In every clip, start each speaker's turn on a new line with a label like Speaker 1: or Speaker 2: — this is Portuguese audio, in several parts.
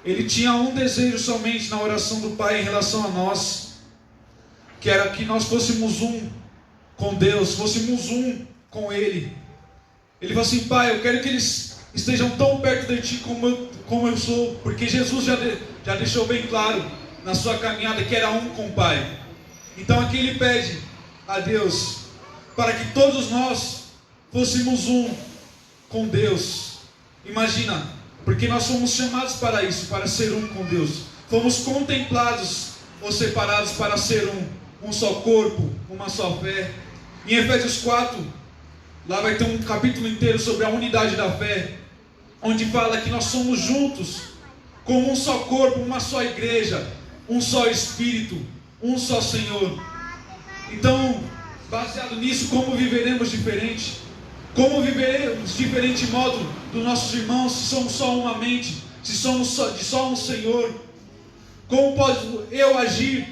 Speaker 1: ele tinha um desejo somente na oração do Pai em relação a nós, que era que nós fôssemos um com Deus, fôssemos um com Ele. Ele falou assim: Pai, eu quero que eles estejam tão perto de Ti como eu sou, porque Jesus já deixou bem claro na sua caminhada que era um com o Pai. Então aqui Ele pede a Deus para que todos nós fôssemos um com Deus. Imagina, porque nós fomos chamados para isso, para ser um com Deus. Fomos contemplados ou separados para ser um só corpo, uma só fé. Em Efésios 4, lá vai ter um capítulo inteiro sobre a unidade da fé, onde fala que nós somos juntos, como um só corpo, uma só igreja, um só Espírito, um só Senhor. Então, baseado nisso, como viveremos diferente? Como viveremos de diferente modo dos nossos irmãos, se somos só uma mente, se somos de só um Senhor? Como posso eu agir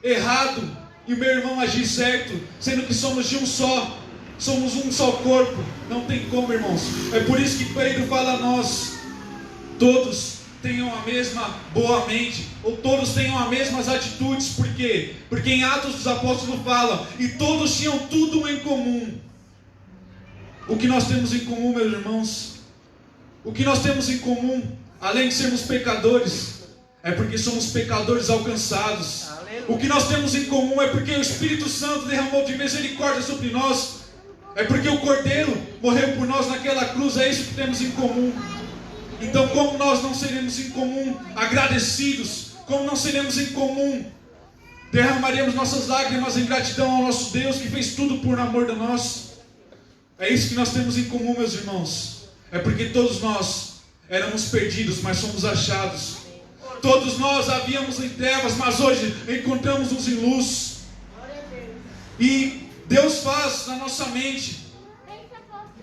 Speaker 1: errado e o meu irmão agir certo, sendo que somos de um só, somos um só corpo? Não tem como, irmãos. É por isso que Pedro fala a nós: todos tenham a mesma boa mente, ou todos tenham as mesmas atitudes. Por quê? Porque em Atos dos Apóstolos fala, e todos tinham tudo em comum. O que nós temos em comum, meus irmãos? O que nós temos em comum, além de sermos pecadores, é porque somos pecadores alcançados. Aleluia. O que nós temos em comum é porque o Espírito Santo derramou de misericórdia sobre nós. É porque o Cordeiro morreu por nós naquela cruz. É isso que temos em comum. Então, como nós não seremos em comum agradecidos? Como não seremos em comum derramaremos nossas lágrimas em gratidão ao nosso Deus, que fez tudo por amor de nós? É isso que nós temos em comum, meus irmãos. É porque todos nós éramos perdidos, mas fomos achados. Todos nós havíamos em trevas, mas hoje encontramos-nos em luz. E Deus faz na nossa mente,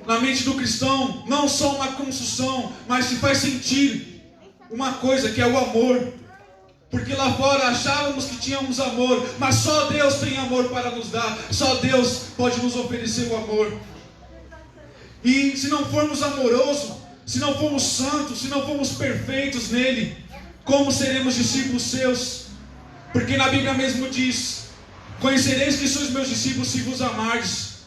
Speaker 1: na mente do cristão, não só uma construção, mas se faz sentir uma coisa, que é o amor. Porque lá fora achávamos que tínhamos amor, mas só Deus tem amor para nos dar. Só Deus pode nos oferecer o amor. E se não formos amorosos, se não formos santos, se não formos perfeitos nele, como seremos discípulos seus? Porque na Bíblia mesmo diz: conhecereis que sois meus discípulos se vos amardes.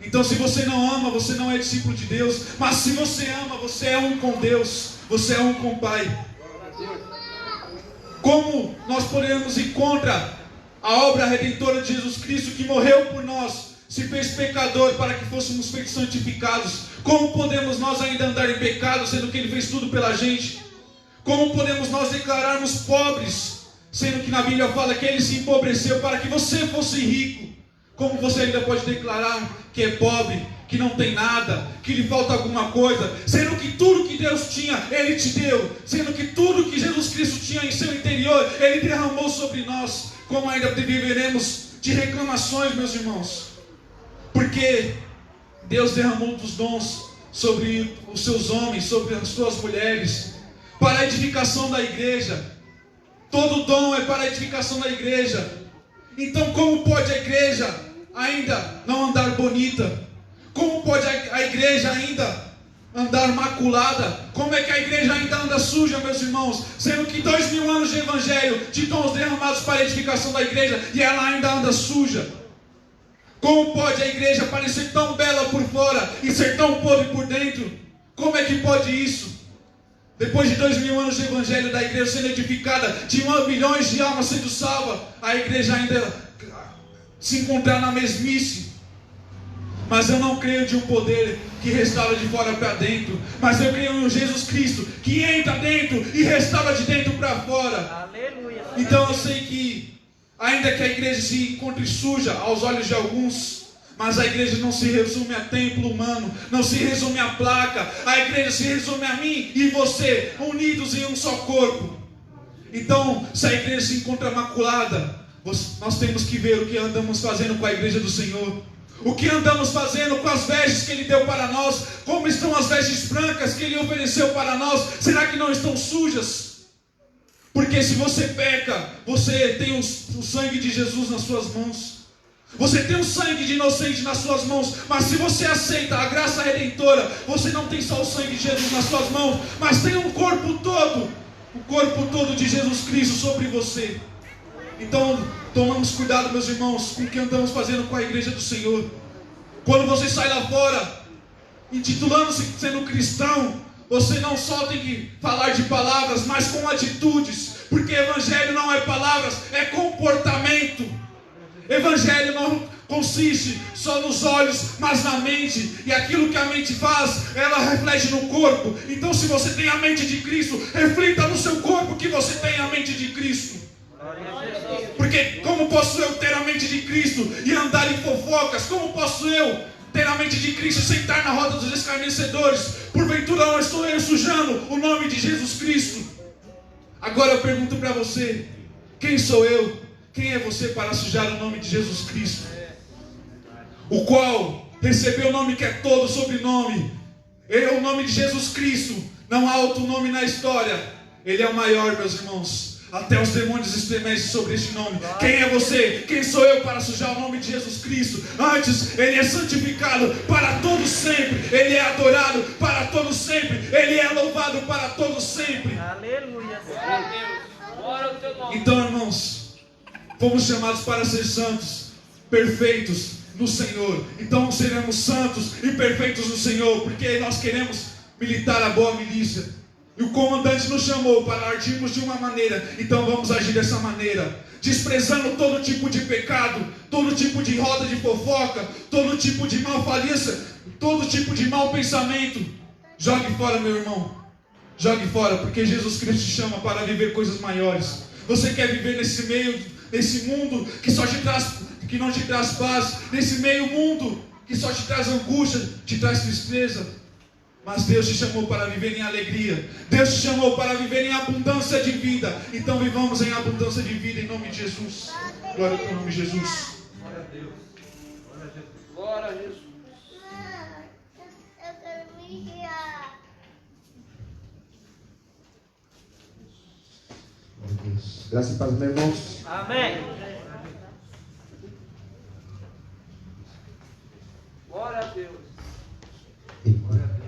Speaker 1: Então, se você não ama, você não é discípulo de Deus. Mas se você ama, você é um com Deus, você é um com o Pai. Como nós podemos ir contra a obra redentora de Jesus Cristo, que morreu por nós, se fez pecador para que fôssemos feitos santificados? Como podemos nós ainda andar em pecado, sendo que Ele fez tudo pela gente? Como podemos nós declararmos pobres, sendo que na Bíblia fala que Ele se empobreceu para que você fosse rico? Como você ainda pode declarar que é pobre, que não tem nada, que lhe falta alguma coisa, sendo que tudo que Deus tinha, Ele te deu, sendo que tudo que Jesus Cristo tinha em seu interior, Ele derramou sobre nós? Como ainda viveremos de reclamações, meus irmãos? Porque Deus derramou dos dons sobre os seus homens, sobre as suas mulheres, para a edificação da igreja. Todo dom é para a edificação da igreja. Então, como pode a igreja ainda não andar bonita? Como pode a igreja ainda andar maculada? Como é que a igreja ainda anda suja, meus irmãos? Sendo que 2000 anos de evangelho, de dons derramados para a edificação da igreja, e ela ainda anda suja. Como pode a igreja parecer tão bela por fora e ser tão podre por dentro? Como é que pode isso? Depois de 2000 anos de evangelho, da igreja sendo edificada, de milhões de almas sendo salvas, a igreja ainda se encontrar na mesmice. Mas eu não creio de um poder que restaura de fora para dentro, mas eu creio em Jesus Cristo, que entra dentro e restaura de dentro para fora. Aleluia. Então eu sei que, ainda que a igreja se encontre suja aos olhos de alguns, mas a igreja não se resume a templo humano, não se resume a placa. A igreja se resume a mim e você, unidos em um só corpo. Então, se a igreja se encontra maculada, nós temos que ver o que andamos fazendo com a igreja do Senhor. O que andamos fazendo com as vestes que Ele deu para nós? Como estão as vestes brancas que Ele ofereceu para nós? Será que não estão sujas? Porque se você peca, você tem o sangue de Jesus nas suas mãos. Você tem o sangue de inocente nas suas mãos. Mas se você aceita a graça redentora, você não tem só o sangue de Jesus nas suas mãos, mas tem um corpo todo o corpo todo de Jesus Cristo sobre você. Então, tomamos cuidado, meus irmãos, com o que andamos fazendo com a igreja do Senhor. Quando você sai lá fora, intitulando-se sendo cristão, você não só tem que falar de palavras, mas com atitudes. Porque evangelho não é palavras, é comportamento. Evangelho não consiste só nos olhos, mas na mente. E aquilo que a mente faz, ela reflete no corpo. Então, se você tem a mente de Cristo, reflita no seu corpo que você tem a mente de Cristo. Porque como posso eu ter a mente de Cristo e andar em fofocas? Como posso eu ter a mente de Cristo e sentar na roda dos escarnecedores? Porventura não estou eu sujando o nome de Jesus Cristo? Agora eu pergunto para você: quem sou eu? Quem é você para sujar o nome de Jesus Cristo? O qual recebeu o nome que é todo sobrenome. Ele é o nome de Jesus Cristo. Não há outro nome na história. Ele é o maior, meus irmãos. Até os demônios estremecem sobre este nome. Quem é você? Quem sou eu para sujar o nome de Jesus Cristo? Antes, Ele é santificado para todos sempre. Ele é adorado para todos sempre. Ele é louvado para todos sempre.
Speaker 2: Aleluia.
Speaker 1: Então, irmãos, fomos chamados para ser santos, perfeitos no Senhor. Então seremos santos e perfeitos no Senhor, porque nós queremos militar a boa milícia. E o comandante nos chamou para agirmos de uma maneira, então vamos agir dessa maneira, desprezando todo tipo de pecado, todo tipo de roda de fofoca, todo tipo de malfalência, todo tipo de mau pensamento. Jogue fora, meu irmão. Jogue fora, porque Jesus Cristo te chama para viver coisas maiores. Você quer viver nesse meio, nesse mundo que só te traz, que não te traz paz, nesse meio mundo que só te traz angústia, te traz tristeza? Mas Deus te chamou para viver em alegria. Deus te chamou para viver em abundância de vida. Então vivamos em abundância de vida em nome de Jesus. Glória ao nome de Jesus.
Speaker 2: Glória a Deus. Glória a Jesus.
Speaker 3: Graças e paz, meus irmãos.
Speaker 2: Amém. Glória a Deus. Glória a Deus.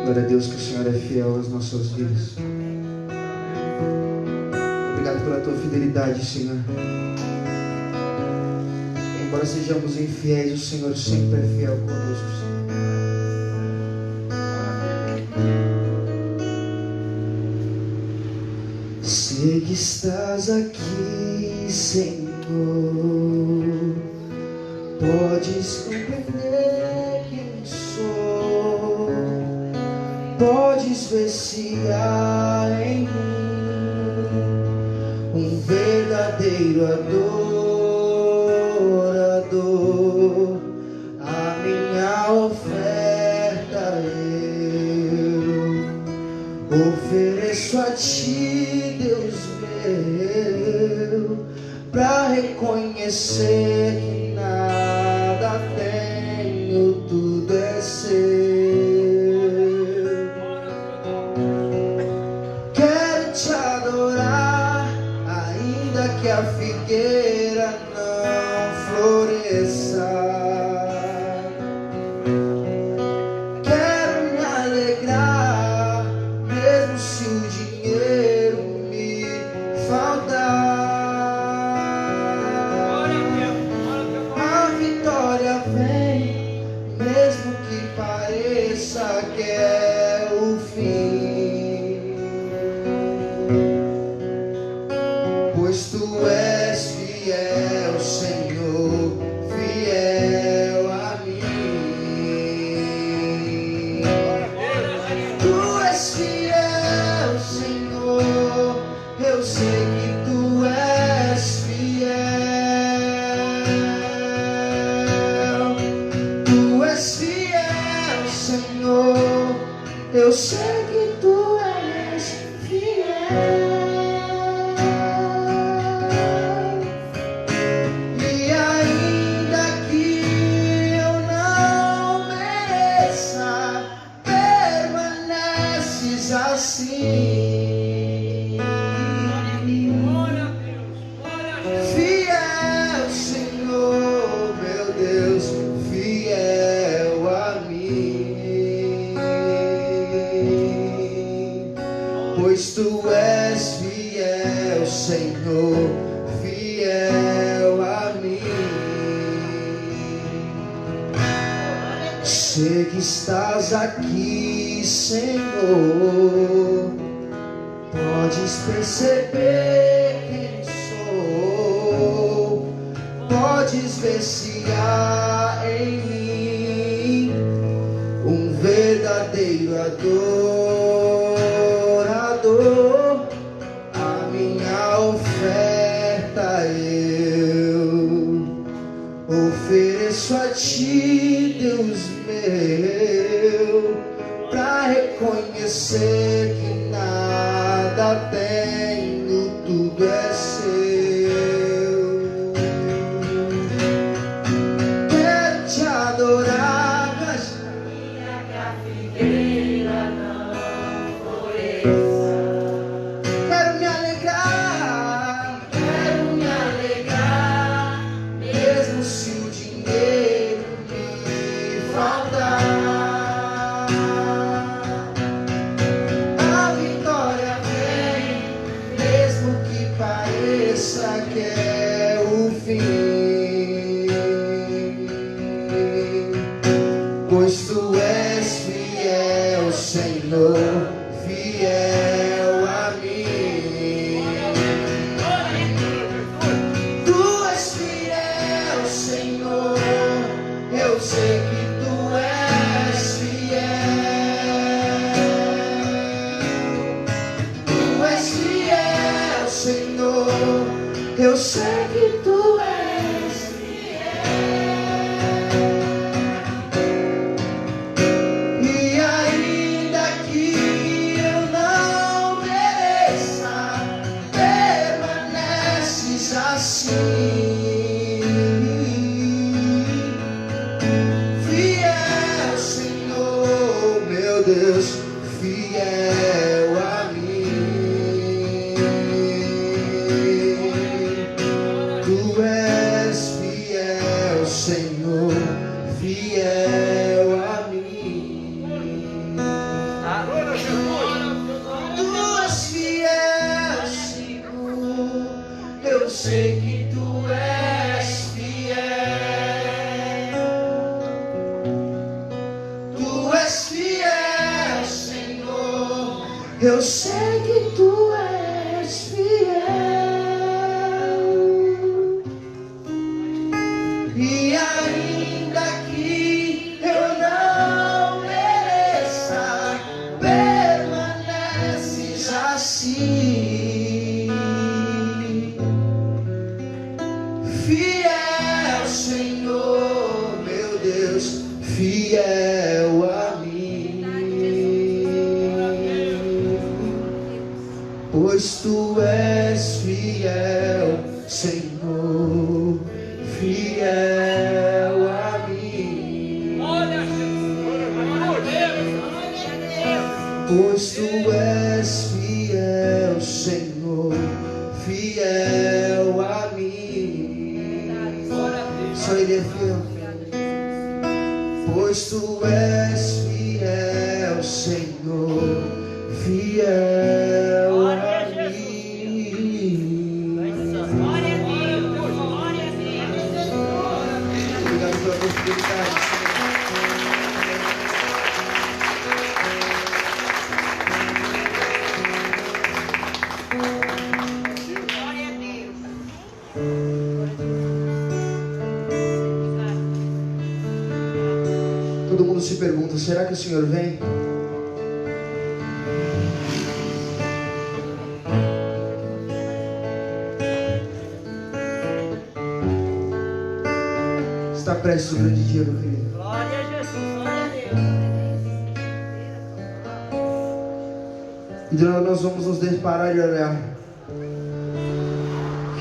Speaker 3: Glória a Deus que o Senhor é fiel às nossas vidas. Obrigado pela tua fidelidade, Senhor. Embora sejamos infiéis, o Senhor sempre é fiel conosco, Senhor. Sei que estás aqui, Senhor. Podes compreender quem sou. Podes ver se há em mim um verdadeiro adorador. A minha oferta eu ofereço a ti, Deus meu, pra reconhecer que nada tenho, tudo é seu. Que a figueira não floresça, quero me alegrar, mesmo se o dinheiro me faltar. A vitória vem, mesmo que pareça que é o fim. E ainda que eu não mereça, permaneces assim. Fiel, Senhor, meu Deus, fiel a mim. Pois tu és fiel, Senhor, fiel a mim. Sei que estás aqui, Senhor. Podes perceber quem sou. Podes ver se há em mim um verdadeiro adorador. A minha oferta eu ofereço a ti, Deus meu, pra reconhecer que nada tenho, tudo é seu. Quero te adorar, mas quero me alegrar, mesmo se o dinheiro me faltar. A vitória vem, mesmo que pareça que é o fim. Pois tu és fiel, Senhor, fiel a mim. Tu és fiel, Senhor, eu sei que tu és fiel. Tu és fiel, Senhor, eu sei que tu és fiel. E ainda que eu não mereça, permaneces assim. Fiel, Senhor, meu Deus, fiel a mim. Tu és fiel, Senhor, fiel a mim. Tu és fiel, Senhor, eu sei que tu és fiel. Tu és fiel, Senhor, eu sei que tu és fiel. E ainda que eu não mereça, permaneces assim. Fiel, Senhor, meu Deus, fiel a mim. Pois tu és fiel, Senhor, fiel a mim. Pois tu és fiel, Senhor, fiel a mim. Só Ele é fiel. Pois tu és fiel, Senhor, fiel a mim. Obrigado pela oportunidade. Todo mundo se pergunta, será que o Senhor vem? Está prestes o grande dia, meu querido.
Speaker 2: Glória a Jesus, glória a Deus.
Speaker 3: E nós vamos nos deparar e olhar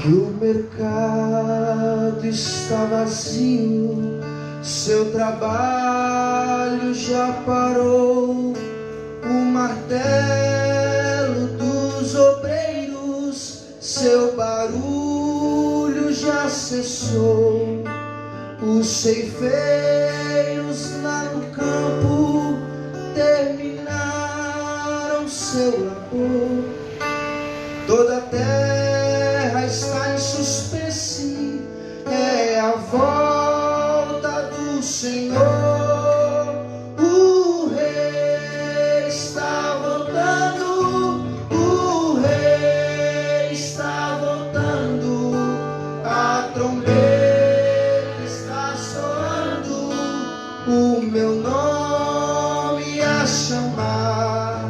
Speaker 3: que o mercado está vazio, seu trabalho já parou, o martelo dos obreiros, seu barulho já cessou, os ceifeiros lá no campo terminaram seu labor, toda a terra está em suspense, é a volta do Senhor. O Rei está voltando, o Rei está voltando, a trombeta está soando, o meu nome a chamar.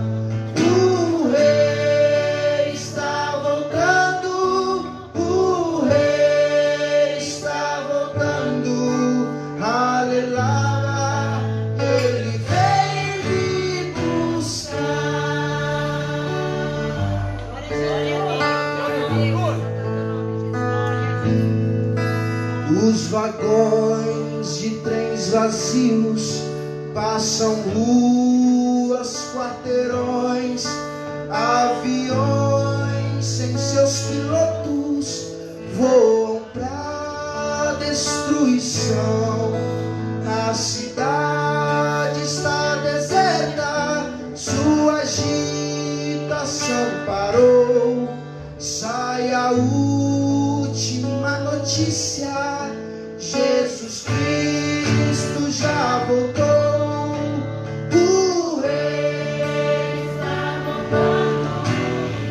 Speaker 3: O Rei está voltando, o Rei está voltando, aleluia, Ele vem me buscar. Os vagões de trens vazios passam ruas, quarteirões, aviões sem seus pilotos voam pra destruição. A cidade está deserta, sua agitação parou. Sai a última notícia: Jesus Cristo já voltou. O Rei está voltando,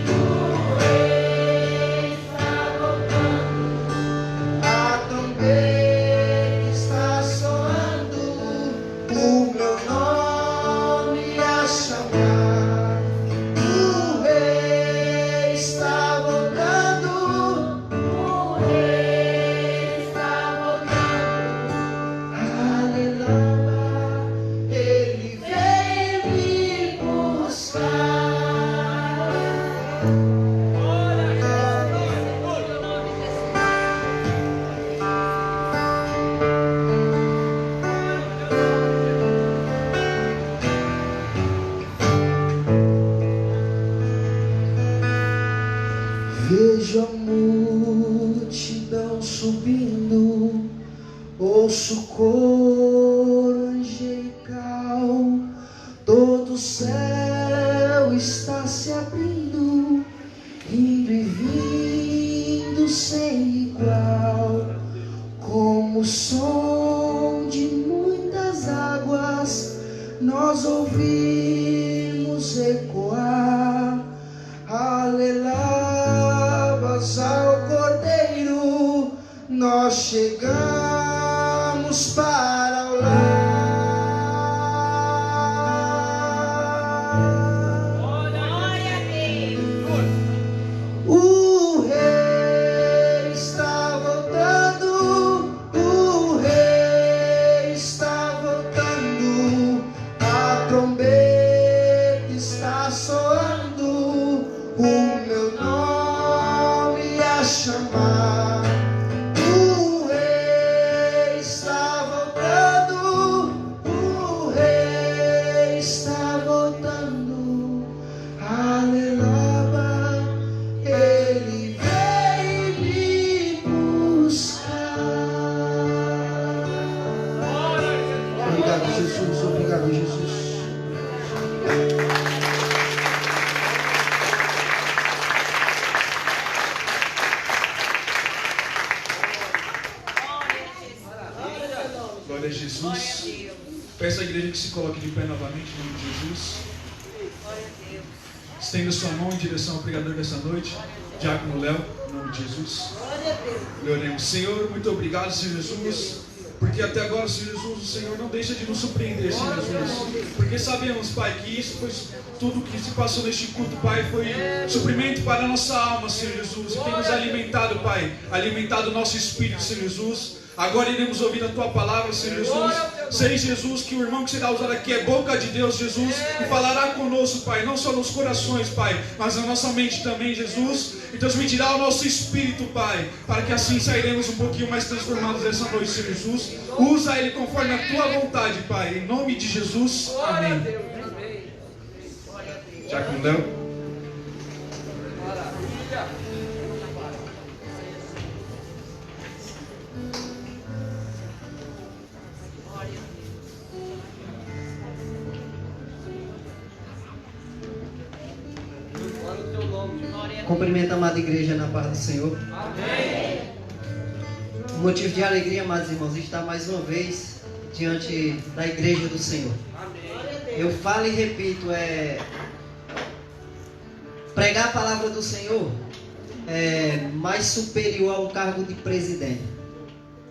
Speaker 3: o Rei está voltando, a trombeta está soando, o meu nome a chamar. O Rei está voltando, o Rei está voltando, aleluia, Ele vem me buscar. Vejo a multidão subindo, ouço o coro angelical, todo o céu está se abrindo, indo e vindo sem igual, como o som de muitas águas nós ouvimos ecoar. Alelabas ao Cordeiro, nós chegamos para o lar. O Rei está voltando, o Rei está voltando, a trombeta está soando, o meu nome a chamar. O Rei está voltando, o Rei está voltando, aleluia, Ele vem me buscar. Obrigado, Jesus, obrigado, Jesus.
Speaker 1: Glória a Jesus. Peço à igreja que se coloque de pé novamente em nome de Jesus. Estenda sua mão em direção ao pregador dessa noite, Diácono Léo, em nome de Jesus. Oremos. Senhor, muito obrigado, Senhor Jesus, porque até agora, Senhor Jesus, o Senhor não deixa de nos surpreender, Senhor Jesus, porque sabemos, Pai, que isso foi tudo que se passou neste culto, Pai, foi suprimento para a nossa alma, Senhor Jesus, e tem nos alimentado, Pai, alimentado o nosso espírito, Senhor Jesus. Agora iremos ouvir a Tua palavra, Senhor Jesus. Sei, Jesus, que o irmão que será usado aqui é boca de Deus, Jesus, e falará conosco, Pai, não só nos corações, Pai, mas na nossa mente também, Jesus, e transmitirá ao nosso espírito, Pai, para que assim sairemos um pouquinho mais transformados essa noite, Senhor Jesus. Usa ele conforme a Tua vontade, Pai, em nome de Jesus, amém. Já que não deu?
Speaker 3: Cumprimento a amada igreja na paz do Senhor.
Speaker 2: Amém.
Speaker 3: Um motivo de alegria, amados irmãos, estar mais uma vez diante da igreja do Senhor.
Speaker 2: Amém.
Speaker 3: Eu falo e repito, pregar a palavra do Senhor é mais superior ao cargo de presidente.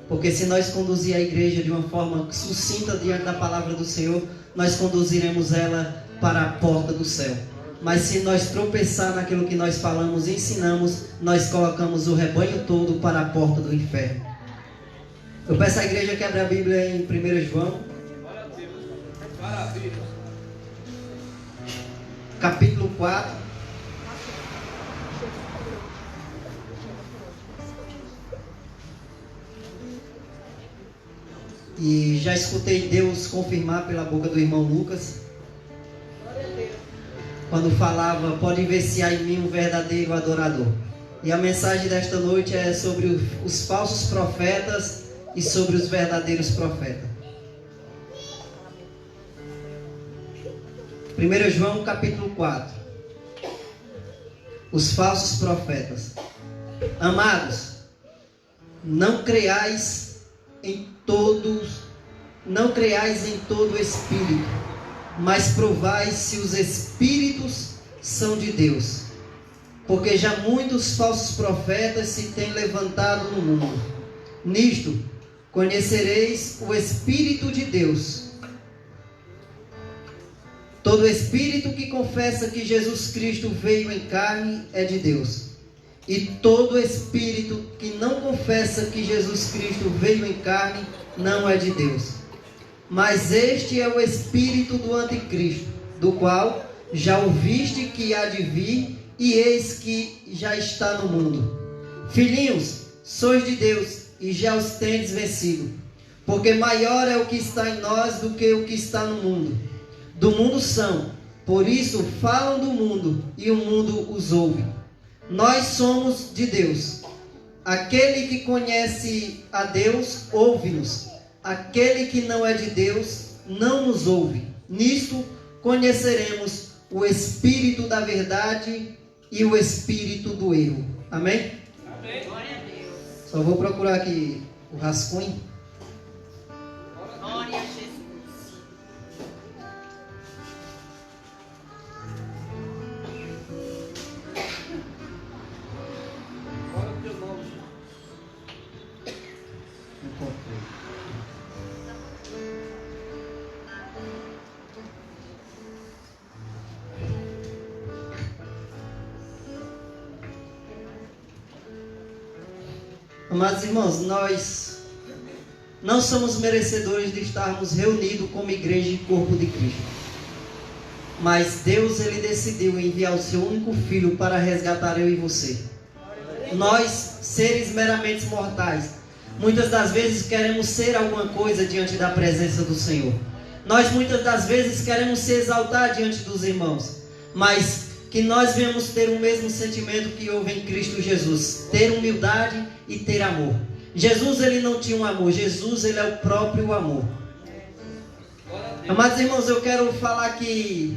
Speaker 3: Porque se nós conduzir a igreja de uma forma sucinta diante da palavra do Senhor, nós conduziremos ela para a porta do céu. Mas se nós tropeçar naquilo que nós falamos e ensinamos, nós colocamos o rebanho todo para a porta do inferno. Eu peço à igreja que abra a Bíblia em 1 João, capítulo 4. E já escutei Deus confirmar pela boca do irmão Lucas, quando falava, pode ver se há em mim um verdadeiro adorador. E a mensagem desta noite é sobre os falsos profetas e sobre os verdadeiros profetas. 1 João capítulo 4. Os falsos profetas. Amados, não creiais em todo espírito, mas provai se os espíritos são de Deus, porque já muitos falsos profetas se têm levantado no mundo. Nisto conhecereis o Espírito de Deus. Todo espírito que confessa que Jesus Cristo veio em carne é de Deus. E todo espírito que não confessa que Jesus Cristo veio em carne não é de Deus. Mas este é o espírito do anticristo, do qual já ouviste que há de vir, e eis que já está no mundo. Filhinhos, sois de Deus, e já os tendes vencido, porque maior é o que está em nós do que o que está no mundo. Do mundo são, por isso falam do mundo, e o mundo os ouve. Nós somos de Deus. Aquele que conhece a Deus, ouve-nos. Aquele que não é de Deus, não nos ouve. Nisto conheceremos o espírito da verdade e o espírito do erro. Amém?
Speaker 2: Amém.
Speaker 4: Glória a Deus.
Speaker 3: Só vou procurar aqui o rascunho.
Speaker 4: Glória a Jesus.
Speaker 2: Glória ao teu nome.
Speaker 3: Encontrei. Amados irmãos, nós não somos merecedores de estarmos reunidos como igreja e corpo de Cristo. Mas Deus, Ele decidiu enviar o seu único Filho para resgatar eu e você. Nós, seres meramente mortais, muitas das vezes queremos ser alguma coisa diante da presença do Senhor. Nós muitas das vezes queremos se exaltar diante dos irmãos. Mas que nós venhamos ter o mesmo sentimento que houve em Cristo Jesus. Ter humildade e ter amor. Jesus, Ele não tinha um amor. Jesus, Ele é o próprio amor. Amados irmãos, eu quero falar aqui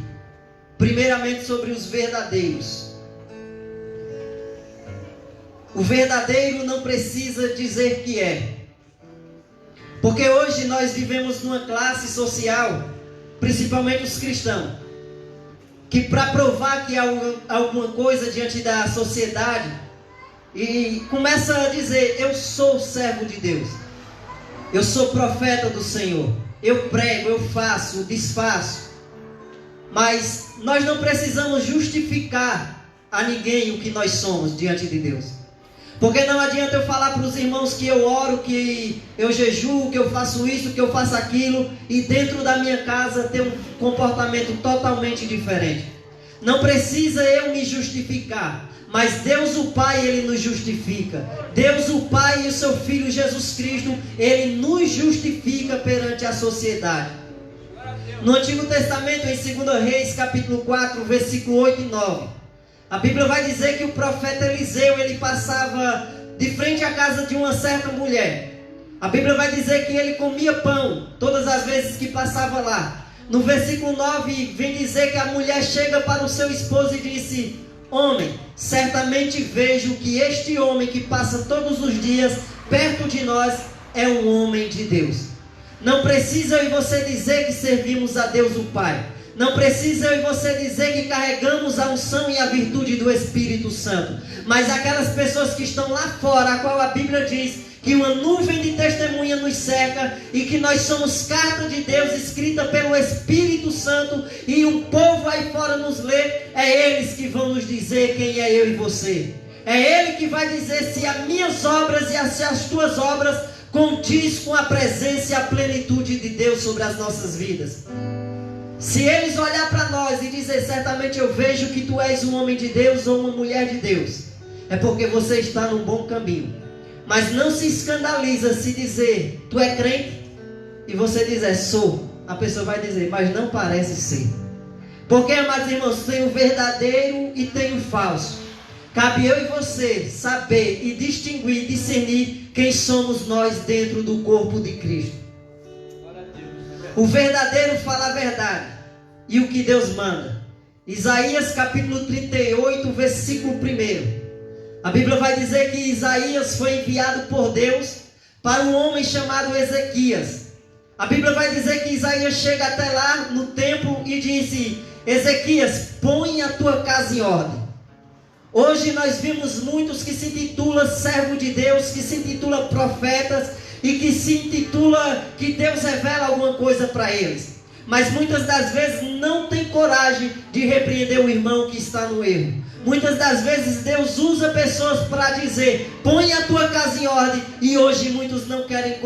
Speaker 3: primeiramente sobre os verdadeiros. O verdadeiro não precisa dizer que é. Porque hoje nós vivemos numa classe social, principalmente os cristãos, que para provar que há alguma coisa diante da sociedade, e começa a dizer, eu sou servo de Deus, eu sou profeta do Senhor, eu prego, eu faço, desfaço. Mas nós não precisamos justificar a ninguém o que nós somos diante de Deus. Porque não adianta eu falar para os irmãos que eu oro, que eu jejuo, que eu faço isso, que eu faço aquilo, e dentro da minha casa ter um comportamento totalmente diferente. Não precisa eu me justificar, mas Deus o Pai, Ele nos justifica. Deus o Pai e o seu Filho Jesus Cristo, Ele nos justifica perante a sociedade. No Antigo Testamento, em 2 Reis, capítulo 4, versículo 8 e 9, a Bíblia vai dizer que o profeta Eliseu, ele passava de frente à casa de uma certa mulher. A Bíblia vai dizer que ele comia pão todas as vezes que passava lá. No versículo 9 vem dizer que a mulher chega para o seu esposo e disse: homem, certamente vejo que este homem que passa todos os dias perto de nós é um homem de Deus. Não precisa eu e você dizer que servimos a Deus o Pai. Não precisa eu e você dizer que carregamos a unção e a virtude do Espírito Santo. Mas aquelas pessoas que estão lá fora, a qual a Bíblia diz que uma nuvem de testemunha nos cerca e que nós somos carta de Deus escrita pelo Espírito Santo e um povo aí fora nos lê, é eles que vão nos dizer quem é eu e você. É Ele que vai dizer se as minhas obras e se as tuas obras condiz com a presença e a plenitude de Deus sobre as nossas vidas. Se eles olhar para nós e dizer, certamente eu vejo que tu és um homem de Deus ou uma mulher de Deus, é porque você está no bom caminho. Mas não se escandaliza se dizer, tu é crente? E você dizer, sou. A pessoa vai dizer, mas não parece ser. Porque, amados irmãos, tem o verdadeiro e tem o falso. Cabe eu e você saber e distinguir, discernir quem somos nós dentro do corpo de Cristo. O verdadeiro fala a verdade e o que Deus manda. Isaías capítulo 38, versículo 1. A Bíblia vai dizer que Isaías foi enviado por Deus para um homem chamado Ezequias. A Bíblia vai dizer que Isaías chega até lá no templo e disse: Ezequias, põe a tua casa em ordem. Hoje nós vimos muitos que se intitulam servo de Deus, que se intitulam profetas e que se intitula que Deus revela alguma coisa para eles. Mas muitas das vezes não tem coragem de repreender o irmão que está no erro. Muitas das vezes Deus usa pessoas para dizer, põe a tua casa em ordem. E hoje muitos não querem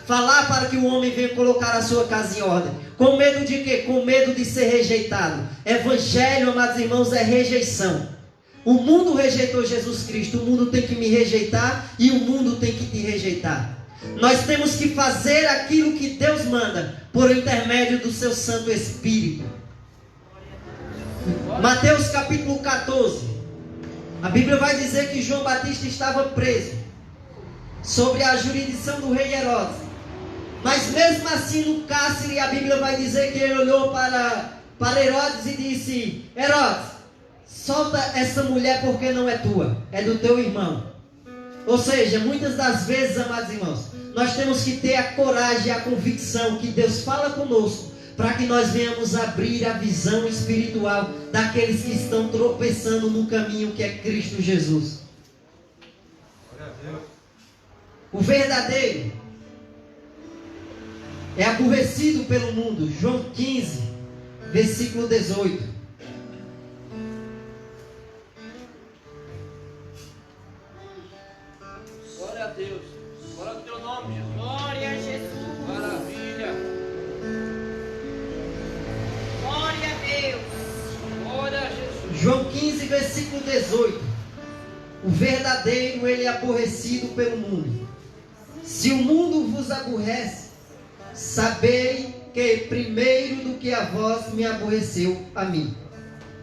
Speaker 3: falar para que o homem venha colocar a sua casa em ordem. Com medo de quê? Com medo de ser rejeitado. Evangelho, amados irmãos, é rejeição. O mundo rejeitou Jesus Cristo. O mundo tem que me rejeitar e o mundo tem que te rejeitar. Nós temos que fazer aquilo que Deus manda por intermédio do seu Santo Espírito. Mateus capítulo 14. A Bíblia vai dizer que João Batista estava preso sobre a jurisdição do rei Herodes. Mas mesmo assim no cárcere, a Bíblia vai dizer que ele olhou para Herodes e disse: Herodes, solta essa mulher porque não é tua, é do teu irmão. Ou seja, muitas das vezes, amados irmãos, nós temos que ter a coragem e a convicção que Deus fala conosco, para que nós venhamos abrir a visão espiritual daqueles que estão tropeçando no caminho que é Cristo Jesus. O verdadeiro é aborrecido pelo mundo. João 15, versículo 18.
Speaker 2: Glória a Deus. Glória ao teu nome, Jesus.
Speaker 4: Glória a Jesus.
Speaker 2: Maravilha.
Speaker 4: Glória a Deus.
Speaker 2: Glória a Jesus.
Speaker 3: João 15, versículo 18. O verdadeiro, ele é aborrecido pelo mundo. Se o mundo vos aborrece, sabei que primeiro do que a vós me aborreceu a mim.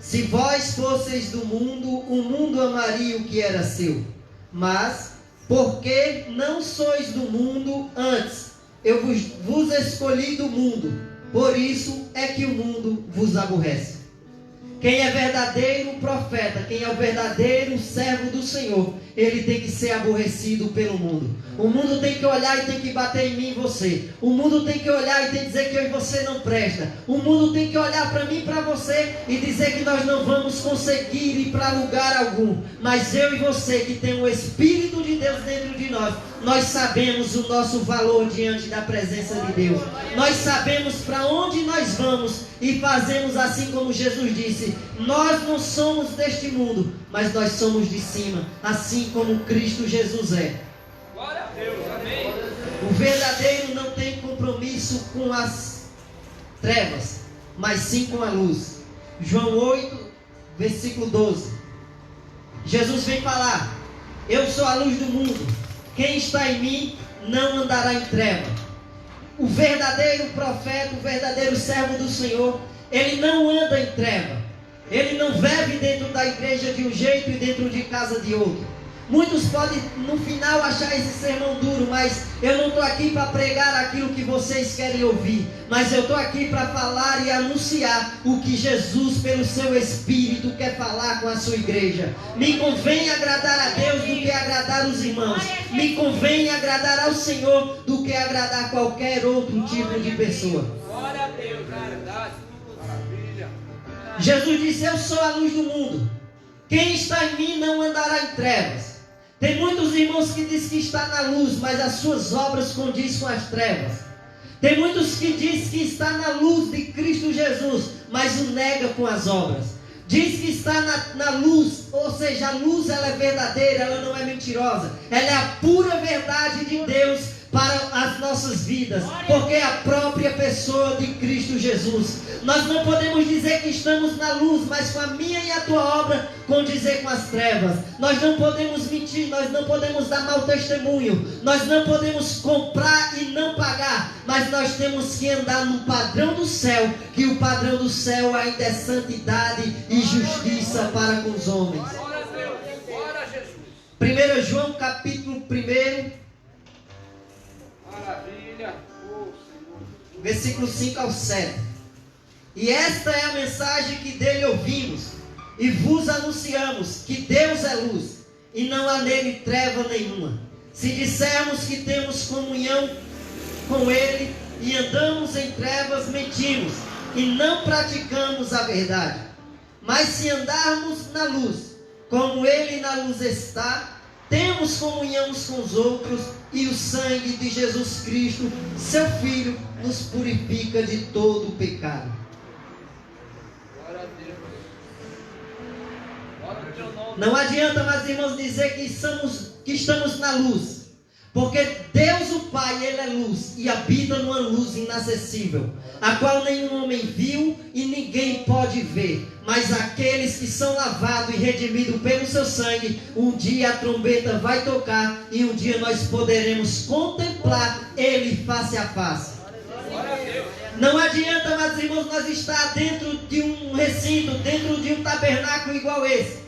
Speaker 3: Se vós fosseis do mundo, o mundo amaria o que era seu. Mas, porque não sois do mundo, antes eu vos escolhi do mundo, por isso é que o mundo vos aborrece. Quem é verdadeiro profeta, quem é o verdadeiro servo do Senhor, ele tem que ser aborrecido pelo mundo. O mundo tem que olhar e tem que bater em mim e você. O mundo tem que olhar e tem que dizer que eu e você não presta. O mundo tem que olhar para mim e para você e dizer que nós não vamos conseguir ir para lugar algum. Mas eu e você que tem o Espírito de Deus dentro de nós sabemos o nosso valor diante da presença de Deus. Nós sabemos para onde nós vamos e fazemos assim como Jesus disse: disse: nós não somos deste mundo, mas nós somos de cima, assim como Cristo Jesus é.
Speaker 2: Glória a Deus, amém.
Speaker 3: O verdadeiro não tem compromisso com as trevas, mas sim com a luz. João 8, versículo 12. Jesus vem falar: eu sou a luz do mundo, quem está em mim não andará em treva. O verdadeiro profeta, o verdadeiro servo do Senhor, ele não anda em treva. Ele não vive dentro da igreja de um jeito e dentro de casa de outro. Muitos podem no final achar esse sermão duro, mas eu não estou aqui para pregar aquilo que vocês querem ouvir, mas eu estou aqui para falar e anunciar o que Jesus, pelo seu Espírito, quer falar com a sua igreja. Me convém agradar a Deus do que agradar os irmãos. Me convém agradar ao Senhor do que agradar qualquer outro tipo de pessoa.
Speaker 2: Glória a Deus, verdade. Maravilha.
Speaker 3: Jesus disse: eu sou a luz do mundo, quem está em mim não andará em trevas. Tem muitos irmãos que dizem que está na luz, mas as suas obras condizem com as trevas. Tem muitos que dizem que está na luz de Cristo Jesus, mas o nega com as obras. Diz que está na luz, ou seja, a luz ela é verdadeira, ela não é mentirosa. Ela é a pura verdade de Deus para as nossas vidas, porque é a própria pessoa de Cristo Jesus. Nós não podemos dizer que estamos na luz, mas com a minha e a tua obra condizer com as trevas. Nós não podemos mentir, nós não podemos dar mau testemunho, nós não podemos comprar e não pagar, mas nós temos que andar no padrão do céu, que o padrão do céu ainda é santidade e justiça para com os homens.
Speaker 2: Glória a Deus, glória a Jesus.
Speaker 3: 1 João capítulo 1,
Speaker 2: Maravilha. Oh, Senhor.
Speaker 3: versículo 5 ao 7. E esta é a mensagem que dele ouvimos e vos anunciamos, que Deus é luz e não há nele treva nenhuma. Se dissermos que temos comunhão com ele e andamos em trevas, mentimos e não praticamos a verdade. Mas se andarmos na luz, como ele na luz está, temos comunhão uns com os outros, e o sangue de Jesus Cristo, seu Filho, nos purifica de todo o pecado.
Speaker 2: Glória a Deus. Glória ao teu nome.
Speaker 3: Não adianta, meus irmãos, dizer que estamos na luz, porque Deus o Pai, Ele é luz, e habita numa luz inacessível, a qual nenhum homem viu e ninguém pode ver. Mas aqueles que são lavados e redimidos pelo seu sangue, um dia a trombeta vai tocar e um dia nós poderemos contemplar Ele face a face.
Speaker 2: Glória a Deus.
Speaker 3: Não adianta, meus irmãos, nós estar dentro de um recinto, dentro de um tabernáculo igual esse,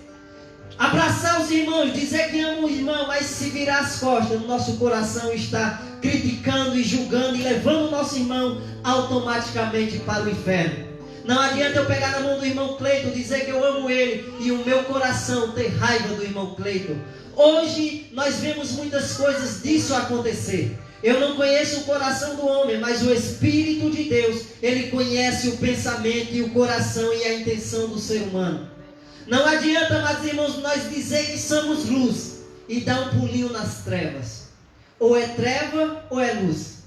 Speaker 3: abraçar os irmãos, dizer que ama o irmão, mas se virar as costas, o nosso coração está criticando e julgando e levando o nosso irmão automaticamente para o inferno. Não adianta eu pegar na mão do irmão Cleiton, dizer que eu amo ele e o meu coração ter raiva do irmão Cleiton. Hoje nós vemos muitas coisas disso acontecer. Eu não conheço o coração do homem, mas o Espírito de Deus, ele conhece o pensamento e o coração e a intenção do ser humano. Não adianta, meus irmãos, nós dizer que somos luz e dar um pulinho nas trevas. Ou é treva ou é luz.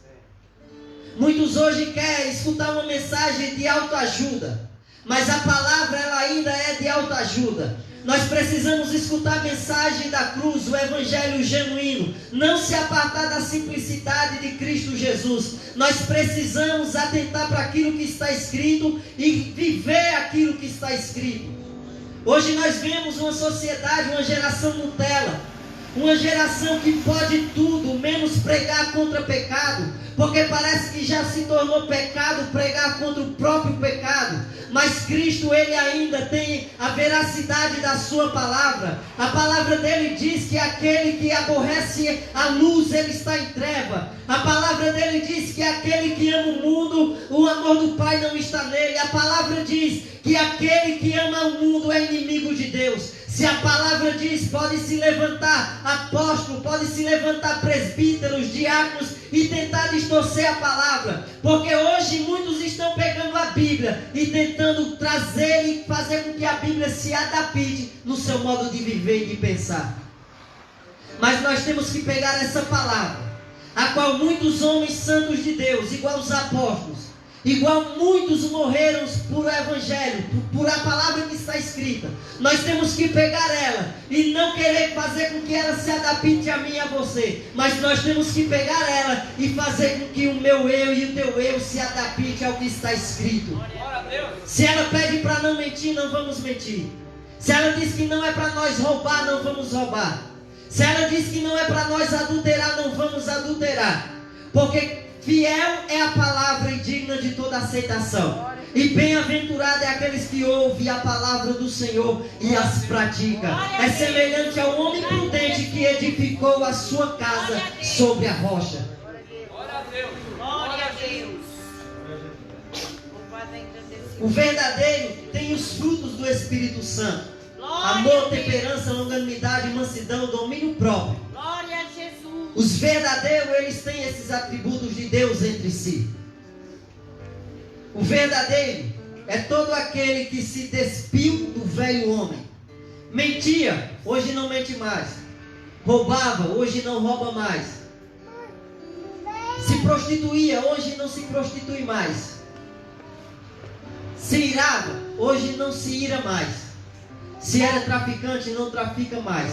Speaker 3: Muitos hoje querem escutar uma mensagem de autoajuda, mas a palavra ela ainda é de autoajuda. Nós precisamos escutar a mensagem da cruz, o evangelho genuíno, não se apartar da simplicidade de Cristo Jesus. Nós precisamos atentar para aquilo que está escrito e viver aquilo que está escrito. Hoje nós vemos uma sociedade, uma geração Nutella, uma geração que pode tudo, menos pregar contra pecado, porque parece que já se tornou pecado pregar contra o próprio pecado. Mas Cristo, Ele ainda tem a veracidade da sua palavra. A palavra dele diz que aquele que aborrece a luz, ele está em treva. A palavra dele diz que aquele que ama o mundo, o amor do Pai não está nele. A palavra diz que aquele que ama o mundo é inimigo de Deus. Se a palavra diz, pode se levantar apóstolo, pode se levantar presbíteros, diáconos e tentar distorcer a palavra, porque hoje muitos estão pegando a Bíblia e tentando trazer e fazer com que a Bíblia se adapte no seu modo de viver e de pensar. Mas nós temos que pegar essa palavra, a qual muitos homens santos de Deus, igual os apóstolos, igual muitos morreram por o Evangelho, por a palavra que está escrita. Nós temos que pegar ela e não querer fazer com que ela se adapte a mim e a você, mas nós temos que pegar ela e fazer com que o meu eu e o teu eu se adapte ao que está escrito. Se ela pede para não mentir, não vamos mentir. Se ela diz que não é para nós roubar, não vamos roubar. Se ela diz que não é para nós adulterar, não vamos adulterar. Porque fiel é a palavra e digna de toda aceitação. E bem-aventurado é aqueles que ouvem a palavra do Senhor e as praticam. É semelhante ao homem prudente que edificou a sua casa sobre a rocha.
Speaker 4: Glória a Deus. Glória a Deus.
Speaker 3: O verdadeiro tem os frutos do Espírito Santo: amor, temperança, longanimidade, mansidão, domínio próprio.
Speaker 4: Glória a Jesus.
Speaker 3: Os verdadeiros, eles têm esses atributos de Deus entre si. O verdadeiro é todo aquele que se despiu do velho homem. Mentia, hoje não mente mais. Roubava, hoje não rouba mais. Se prostituía, hoje não se prostitui mais. Se irava, hoje não se ira mais. Se era traficante, não trafica mais.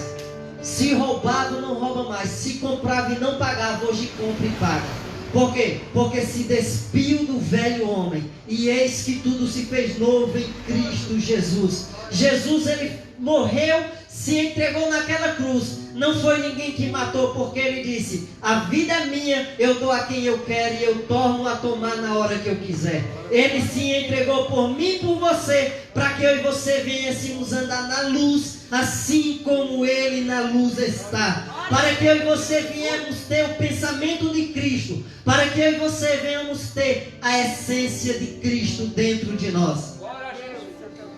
Speaker 3: Se roubava, não rouba mais. Se comprava e não pagava, hoje compra e paga. Por quê? Porque se despiu do velho homem, e eis que tudo se fez novo em Cristo Jesus. Jesus, ele morreu, se entregou naquela cruz. Não foi ninguém que matou, porque ele disse: a vida é minha, eu dou a quem eu quero e eu torno a tomar na hora que eu quiser. Ele se entregou por mim e por você, para que eu e você venhamos andar na luz, assim como ele na luz está. Para que eu e você venhamos ter o pensamento de Cristo, para que eu e você venhamos ter a essência de Cristo dentro de nós.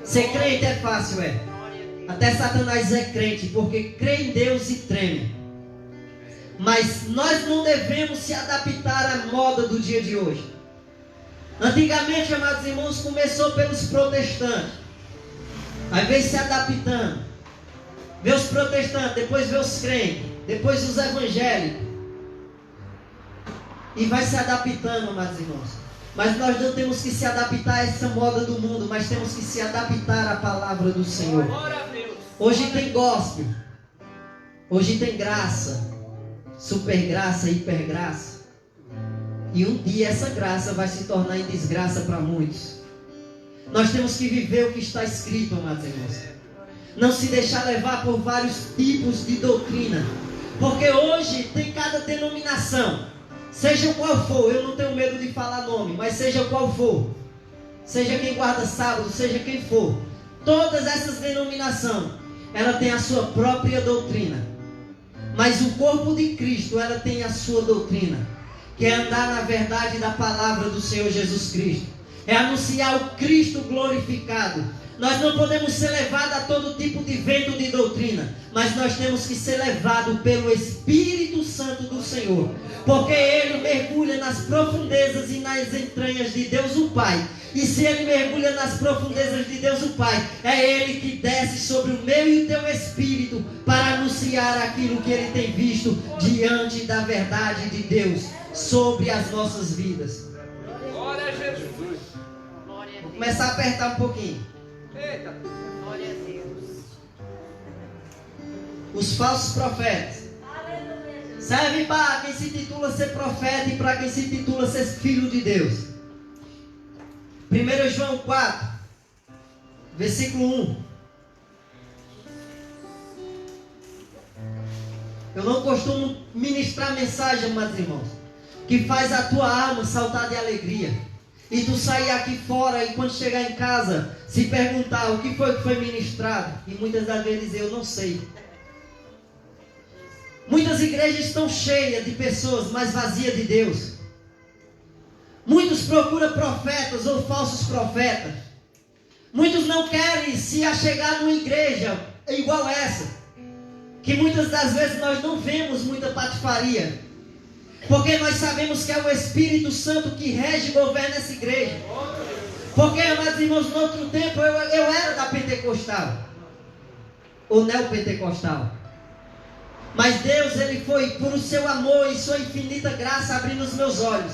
Speaker 3: Ser crente é fácil, é. Até Satanás é crente, porque crê em Deus e treme. Mas nós não devemos se adaptar à moda do dia de hoje. Antigamente, amados irmãos, começou pelos protestantes. Aí veio se adaptando. Vê os protestantes, depois vê os crentes, depois os evangélicos. E vai se adaptando, amados irmãos. Mas nós não temos que se adaptar a essa moda do mundo, mas temos que se adaptar à palavra do Senhor. Hoje tem gospel, hoje tem graça, super graça, hiper graça. E um dia essa graça vai se tornar em desgraça para muitos. Nós temos que viver o que está escrito, amados irmãos. Não se deixar levar por vários tipos de doutrina. Porque hoje tem cada denominação, seja qual for, eu não tenho medo de falar nome, mas seja qual for, seja quem guarda sábado, seja quem for, todas essas denominações, ela tem a sua própria doutrina. Mas o corpo de Cristo, ela tem a sua doutrina, que é andar na verdade da palavra do Senhor Jesus Cristo. É anunciar o Cristo glorificado. Nós não podemos ser levados a todo tipo de vento de doutrina, mas nós temos que ser levados pelo Espírito Santo do Senhor, porque Ele mergulha nas profundezas e nas entranhas de Deus o Pai. E se Ele mergulha nas profundezas de Deus o Pai, é Ele que desce sobre o meu e o teu espírito para anunciar aquilo que Ele tem visto diante da verdade de Deus sobre as nossas vidas.
Speaker 2: Glória a Jesus.
Speaker 3: Vou começar a apertar um pouquinho.
Speaker 2: Eita.
Speaker 4: Glória a Deus.
Speaker 3: Os falsos profetas servem para quem se titula ser profeta e para quem se titula ser filho de Deus. 1 João 4, versículo 1. Eu não costumo ministrar mensagem, amados irmãos, que faz a tua alma saltar de alegria. E tu sair aqui fora e quando chegar em casa, se perguntar o que foi ministrado. E muitas das vezes eu não sei. Muitas igrejas estão cheias de pessoas, mas vazias de Deus. Muitos procuram profetas ou falsos profetas. Muitos não querem se achegar numa igreja igual essa, que muitas das vezes nós não vemos muita patifaria, porque nós sabemos que é o Espírito Santo que rege e governa essa igreja. Porque, amados irmãos, no outro tempo eu era da pentecostal, ou neopentecostal. Mas Deus, Ele foi, por o seu amor e sua infinita graça, abrindo os meus olhos.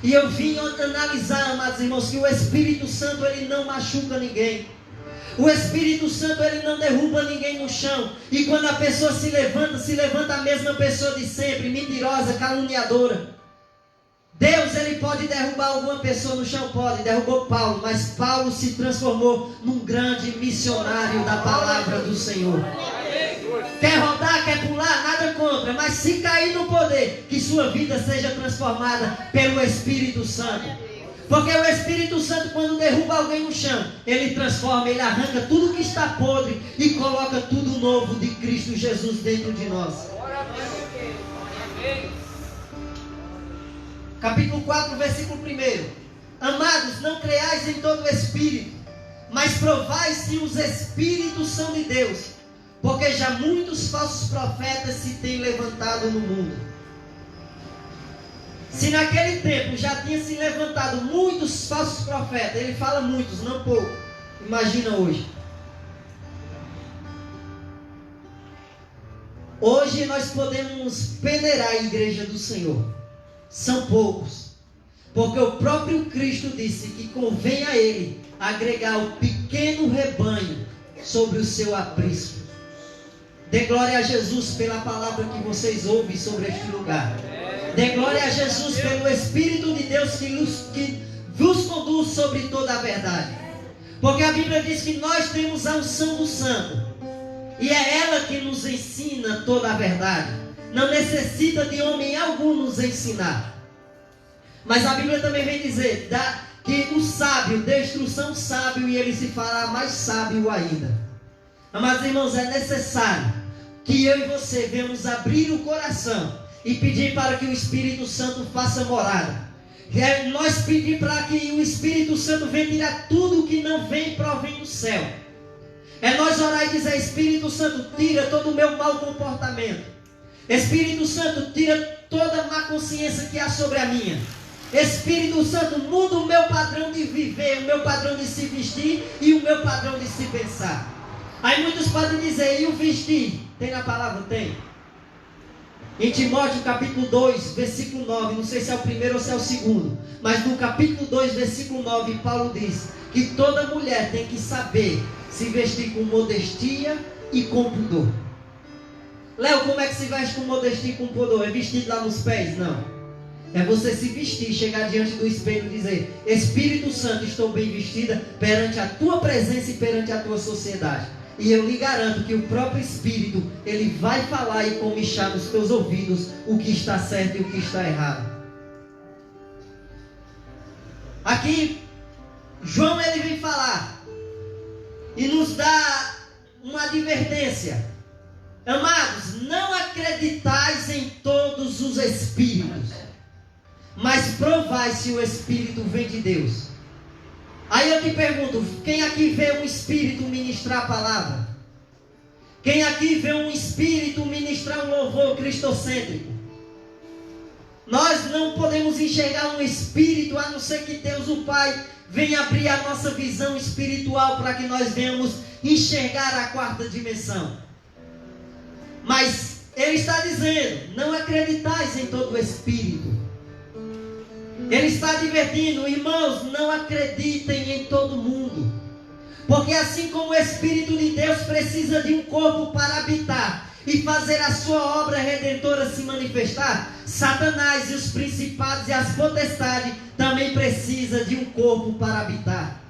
Speaker 3: E eu vim analisar, amados irmãos, que o Espírito Santo, ele não machuca ninguém. O Espírito Santo, ele não derruba ninguém no chão. E quando a pessoa se levanta a mesma pessoa de sempre, mentirosa, caluniadora. Deus, ele pode derrubar alguma pessoa no chão? Pode, derrubou Paulo. Mas Paulo se transformou num grande missionário da palavra do Senhor. Quer rodar, quer pular, nada contra. Mas se cair no poder, que sua vida seja transformada pelo Espírito Santo. Porque o Espírito Santo, quando derruba alguém no chão, ele transforma, ele arranca tudo que está podre e coloca tudo novo de Cristo Jesus dentro de nós. Capítulo 4, versículo 1. Amados, não creais em todo o Espírito, mas provai se os Espíritos são de Deus, porque já muitos falsos profetas se têm levantado no mundo. Se naquele tempo já tinha se levantado muitos falsos profetas, ele fala muitos, não pouco. Imagina hoje. Hoje nós podemos peneirar a igreja do Senhor. São poucos. Porque o próprio Cristo disse que convém a Ele agregar o pequeno rebanho sobre o seu aprisco. Dê glória a Jesus pela palavra que vocês ouvem sobre este lugar. Dê glória a Jesus pelo Espírito de Deus que vos conduz sobre toda a verdade. Porque a Bíblia diz que nós temos a unção do Santo. E é ela que nos ensina toda a verdade. Não necessita de homem algum nos ensinar. Mas a Bíblia também vem dizer que o sábio dê instrução sábio e ele se fará mais sábio ainda. Amados irmãos, é necessário que eu e você venhamos abrir o coração e pedir para que o Espírito Santo faça morada. Nós pedir para que o Espírito Santo venha tirar tudo que não vem e provém do céu. É nós orar e dizer: Espírito Santo, tira todo o meu mau comportamento. Espírito Santo, tira toda a má consciência que há sobre a minha. Espírito Santo, muda o meu padrão de viver, o meu padrão de se vestir e o meu padrão de se pensar. Aí muitos podem dizer: e o vestir? Tem na palavra? Tem. Em Timóteo capítulo 2, versículo 9, não sei se é o primeiro ou se é o segundo, mas no capítulo 2, versículo 9, Paulo diz que toda mulher tem que saber se vestir com modestia e com pudor. Léo, como é que se veste com modestia e com pudor? É vestido lá nos pés? Não. É você se vestir, chegar diante do espelho e dizer: Espírito Santo, estou bem vestida perante a tua presença e perante a tua sociedade. E eu lhe garanto que o próprio Espírito, ele vai falar e comichar nos teus ouvidos o que está certo e o que está errado. Aqui, João, ele vem falar e nos dá uma advertência. Amados, não acreditais em todos os espíritos, mas provai se o Espírito vem de Deus. Aí eu te pergunto: quem aqui vê um Espírito ministrar a palavra? Quem aqui vê um Espírito ministrar um louvor cristocêntrico? Nós não podemos enxergar um Espírito a não ser que Deus o Pai venha abrir a nossa visão espiritual para que nós venhamos enxergar a quarta dimensão. Mas ele está dizendo: não acreditais em todo o Espírito. Ele está advertindo: irmãos, não acreditem em todo mundo. Porque assim como o Espírito de Deus precisa de um corpo para habitar e fazer a sua obra redentora se manifestar, Satanás e os principados e as potestades também precisam de um corpo para habitar.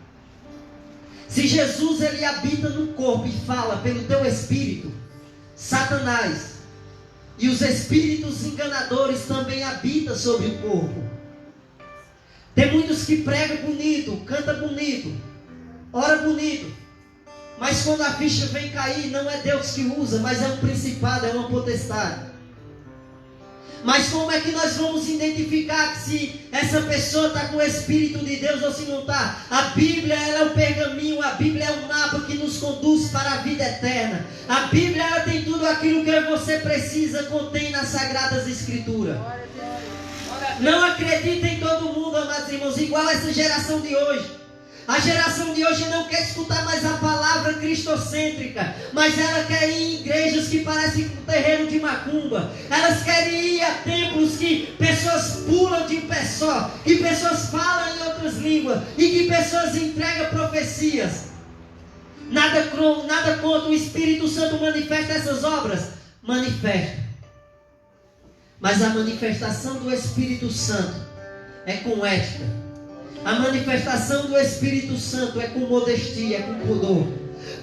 Speaker 3: Se Jesus, ele habita no corpo e fala pelo teu Espírito, Satanás e os espíritos enganadores também habitam sobre o corpo. Tem muitos que pregam bonito, canta bonito, ora bonito, mas quando a ficha vem cair, não é Deus que usa, mas é um principado, é uma potestade. Mas como é que nós vamos identificar se essa pessoa está com o Espírito de Deus ou se não está? A Bíblia, ela é o pergaminho, a Bíblia é o mapa que nos conduz para a vida eterna. A Bíblia, ela tem tudo aquilo que você precisa, contém nas Sagradas Escrituras. Não acredita em todo mundo, amados irmãos, igual essa geração de hoje. A geração de hoje não quer escutar mais a palavra cristocêntrica, mas ela quer ir em igrejas que parecem um terreiro de macumba. Elas querem ir a templos que pessoas pulam de um pé só, que pessoas falam em outras línguas e que pessoas entregam profecias. Nada contra, o Espírito Santo manifesta essas obras. Manifesta. Mas a manifestação do Espírito Santo é com ética. A manifestação do Espírito Santo é com modestia, é com pudor.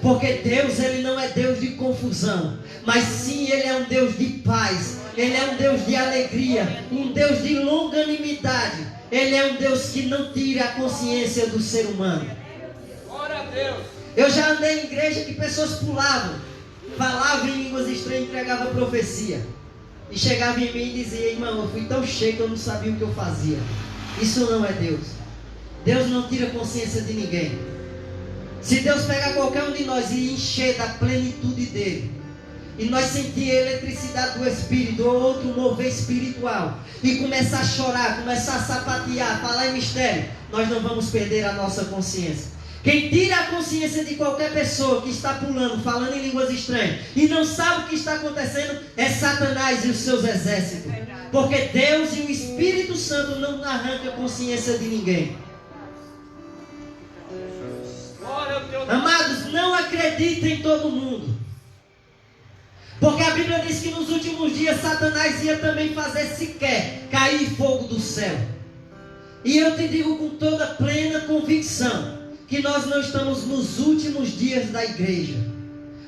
Speaker 3: Porque Deus, Ele não é Deus de confusão, mas sim Ele é um Deus de paz. Ele é um Deus de alegria, um Deus de longanimidade. Ele é um Deus que não tira a consciência do ser humano.
Speaker 2: Glória a Deus.
Speaker 3: Eu já andei em igreja que pessoas pulavam, falavam em línguas estranhas e entregavam profecia. E chegava em mim e dizia: irmão, eu fui tão cheio que eu não sabia o que eu fazia. Isso não é Deus. Deus não tira consciência de ninguém. Se Deus pegar qualquer um de nós e encher da plenitude dele, e nós sentir a eletricidade do Espírito ou outro mover espiritual, e começar a chorar, começar a sapatear, falar em mistério, nós não vamos perder a nossa consciência. Quem tira a consciência de qualquer pessoa que está pulando, falando em línguas estranhas e não sabe o que está acontecendo é Satanás e os seus exércitos. Porque Deus e o Espírito Santo não arrancam a consciência de ninguém. Amados, não acreditem em todo mundo. Porque a Bíblia diz que nos últimos dias Satanás ia também fazer sequer cair fogo do céu. E eu te digo com toda plena convicção que nós não estamos nos últimos dias da igreja.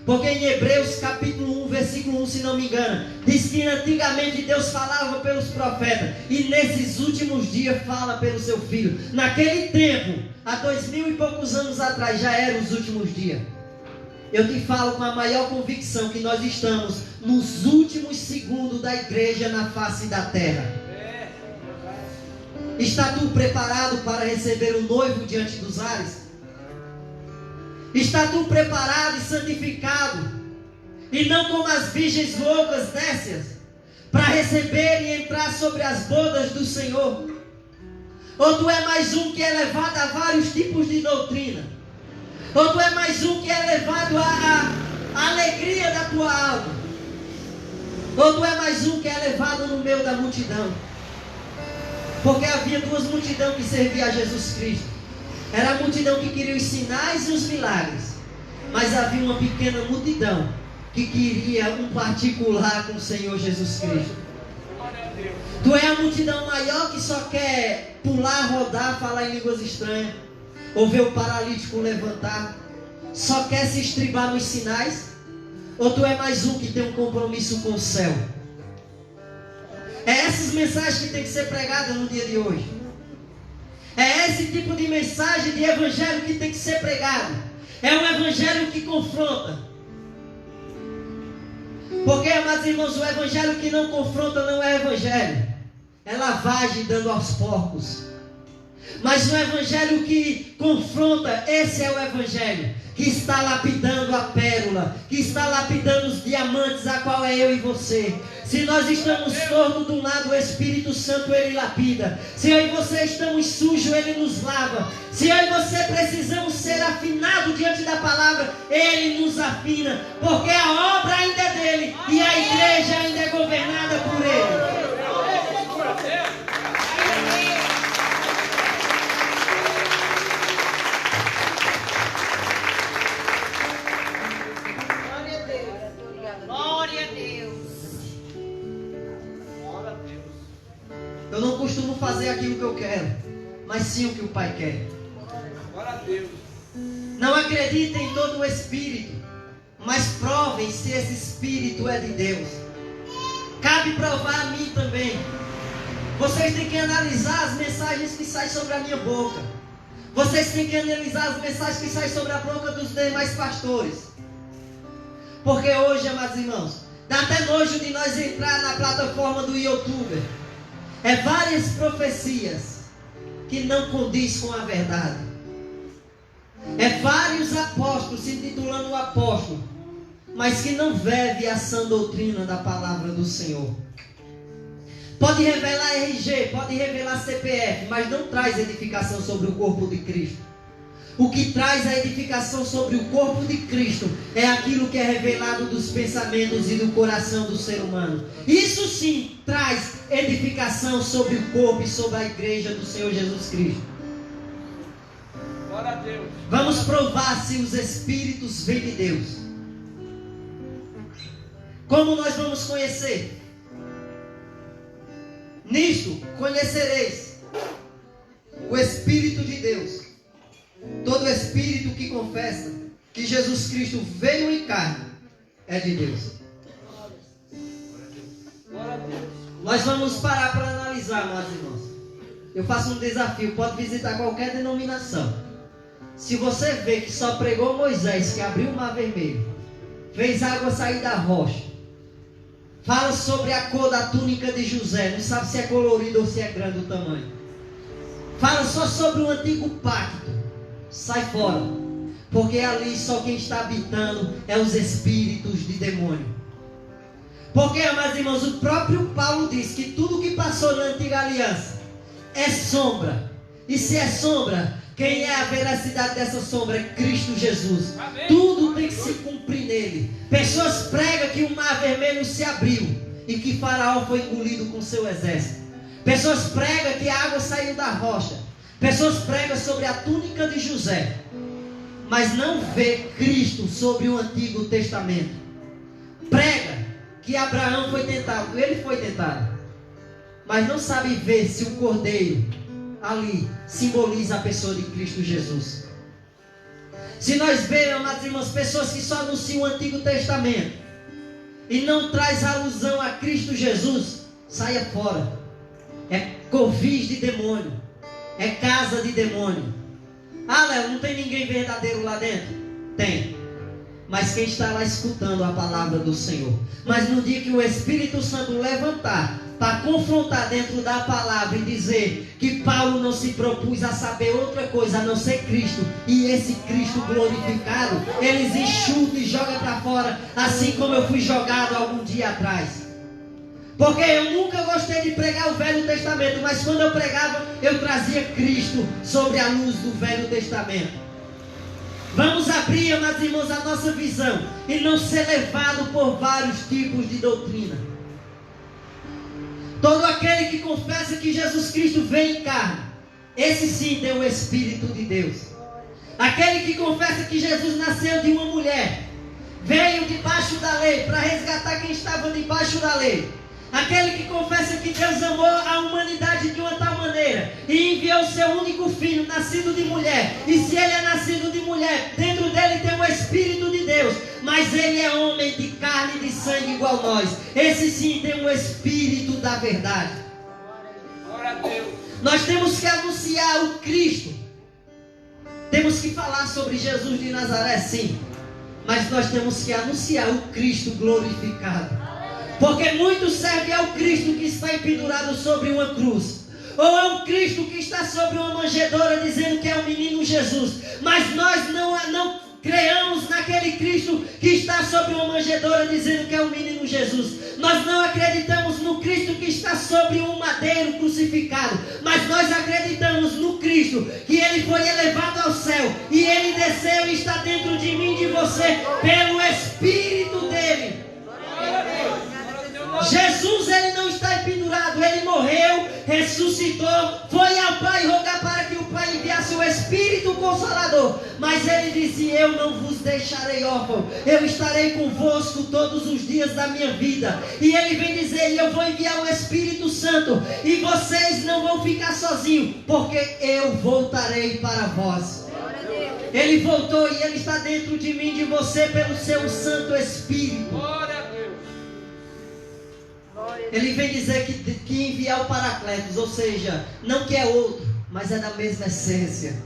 Speaker 3: Porque em Hebreus capítulo 1, versículo 1, se não me engano, diz que antigamente Deus falava pelos profetas, e nesses últimos dias fala pelo seu Filho. Naquele tempo, há 2000 e poucos anos atrás, já eram os últimos dias. Eu te falo com a maior convicção que nós estamos nos últimos segundos da igreja na face da terra. Está tu preparado para receber o noivo diante dos ares? Está tu preparado e santificado, e não como as virgens loucas nécias, para receber e entrar sobre as bodas do Senhor? Ou tu é mais um que é levado a vários tipos de doutrina? Ou tu é mais um que é levado à alegria da tua alma? Ou tu é mais um que é levado no meio da multidão? Porque havia duas multidões que serviam a Jesus Cristo. Era a multidão que queria os sinais e os milagres, mas havia uma pequena multidão que queria um particular com o Senhor Jesus Cristo. Tu é a multidão maior que só quer pular, rodar, falar em línguas estranhas, ou ver o paralítico levantar, só quer se estribar nos sinais? Ou tu é mais um que tem um compromisso com o céu? É essas mensagens que tem que ser pregadas no dia de hoje. É esse tipo de mensagem de evangelho que tem que ser pregado. É um evangelho que confronta. Porque, amados irmãos, o evangelho que não confronta não é evangelho. É lavagem dando aos porcos. Mas o evangelho que confronta, esse é o evangelho que está lapidando a pérola, que está lapidando os diamantes, a qual é eu e você. Se nós estamos tortos de um lado, o Espírito Santo Ele lapida. Se eu e você estamos sujos, Ele nos lava. Se eu e você precisamos ser afinados diante da palavra, Ele nos afina. Porque a obra ainda é dele e a igreja ainda é governada por Ele. Eu não costumo fazer aquilo que eu quero, mas sim o que o Pai quer.
Speaker 2: Glória a Deus.
Speaker 3: Não acreditem em todo o Espírito, mas provem se esse Espírito é de Deus. Cabe provar a mim também. Vocês têm que analisar as mensagens que saem sobre a minha boca. Vocês têm que analisar as mensagens que saem sobre a boca dos demais pastores. Porque hoje, amados irmãos, dá até nojo de nós entrar na plataforma do YouTube. É várias profecias que não condiz com a verdade. É vários apóstolos se titulando apóstolo, mas que não vive a sã doutrina da palavra do Senhor. Pode revelar RG, pode revelar CPF, mas não traz edificação sobre o corpo de Cristo. O que traz a edificação sobre o corpo de Cristo é aquilo que é revelado dos pensamentos e do coração do ser humano. Isso sim traz edificação sobre o corpo e sobre a igreja do Senhor Jesus Cristo.
Speaker 2: Glória a Deus.
Speaker 3: Vamos provar se os Espíritos vêm de Deus. Como nós vamos conhecer? Nisto conhecereis o Espírito de Deus. Todo Espírito que confessa que Jesus Cristo veio em carne é de Deus.
Speaker 2: Glória a Deus.
Speaker 3: Nós vamos parar para analisar, meus irmãos. Eu faço um desafio, pode visitar qualquer denominação. Se você vê que só pregou Moisés, que abriu o mar vermelho, fez água sair da rocha, fala sobre a cor da túnica de José, não sabe se é colorido ou se é grande o tamanho, fala só sobre o antigo pacto, sai fora, porque ali só quem está habitando é os espíritos de demônio. Porque, meus irmãos, o próprio Paulo diz que tudo que passou na antiga aliança é sombra. E se é sombra, quem é a veracidade dessa sombra? É Cristo Jesus.
Speaker 2: Amém.
Speaker 3: Tudo tem que se cumprir nele. Pessoas pregam que o mar vermelho se abriu e que Faraó foi engolido com seu exército. Pessoas pregam que a água saiu da rocha. Pessoas pregam sobre a túnica de José, mas não vê Cristo sobre o Antigo Testamento. Prega que Abraão foi tentado, ele foi tentado, mas não sabe ver se o cordeiro ali simboliza a pessoa de Cristo Jesus. Se nós vemos, amados irmãos, pessoas que só anunciam o Antigo Testamento e não traz alusão a Cristo Jesus, saia fora. É covis de demônio, é casa de demônio. Ah, Léo, não tem ninguém verdadeiro lá dentro? Tem. Mas quem está lá escutando a palavra do Senhor. Mas no dia que o Espírito Santo levantar para confrontar dentro da palavra e dizer que Paulo não se propôs a saber outra coisa a não ser Cristo, e esse Cristo glorificado, eles enxutam e jogam para fora, assim como eu fui jogado algum dia atrás. Porque eu nunca gostei de pregar o Velho Testamento, mas quando eu pregava, eu trazia Cristo sobre a luz do Velho Testamento. Vamos abrir, meus irmãos, a nossa visão e não ser levado por vários tipos de doutrina. Todo aquele que confessa que Jesus Cristo veio em carne, esse sim tem o Espírito de Deus. Aquele que confessa que Jesus nasceu de uma mulher, veio debaixo da lei para resgatar quem estava debaixo da lei. Aquele que confessa que Deus amou a humanidade de uma tal maneira e enviou o seu único filho, nascido de mulher. E se ele é nascido de mulher, dentro dele tem o Espírito de Deus, mas ele é homem de carne e de sangue igual nós. Esse sim tem o Espírito da verdade.
Speaker 2: Glória a Deus.
Speaker 3: Nós temos que anunciar o Cristo. Temos que falar sobre Jesus de Nazaré, sim, mas nós temos que anunciar o Cristo glorificado. Porque muito serve ao Cristo que está pendurado sobre uma cruz, ou é um Cristo que está sobre uma manjedoura dizendo que é o menino Jesus. Mas nós não creamos naquele Cristo que está sobre uma manjedoura dizendo que é o menino Jesus. Nós não acreditamos no Cristo que está sobre um madeiro crucificado, mas nós acreditamos no Cristo que ele foi elevado ao céu e ele desceu e está dentro de mim e de você pelo Espírito dele. Jesus, ele não está pendurado, ele morreu, ressuscitou, foi ao Pai rogar para que o Pai enviasse o Espírito Consolador, mas ele disse: eu não vos deixarei órfão, eu estarei convosco todos os dias da minha vida. E ele vem dizer: eu vou enviar o Espírito Santo e vocês não vão ficar sozinhos, porque eu voltarei para vós. Ele voltou e ele está dentro de mim e de você pelo seu Santo Espírito.
Speaker 2: Glória a Deus.
Speaker 3: Ele vem dizer que enviar o Paracletos, ou seja, não que é outro, mas é da mesma essência.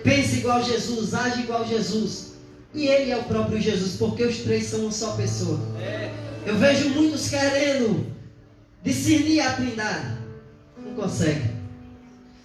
Speaker 3: Pensa igual Jesus, age igual Jesus. E ele é o próprio Jesus, porque os três são uma só pessoa. Eu vejo muitos querendo discernir a Trindade. Não consegue.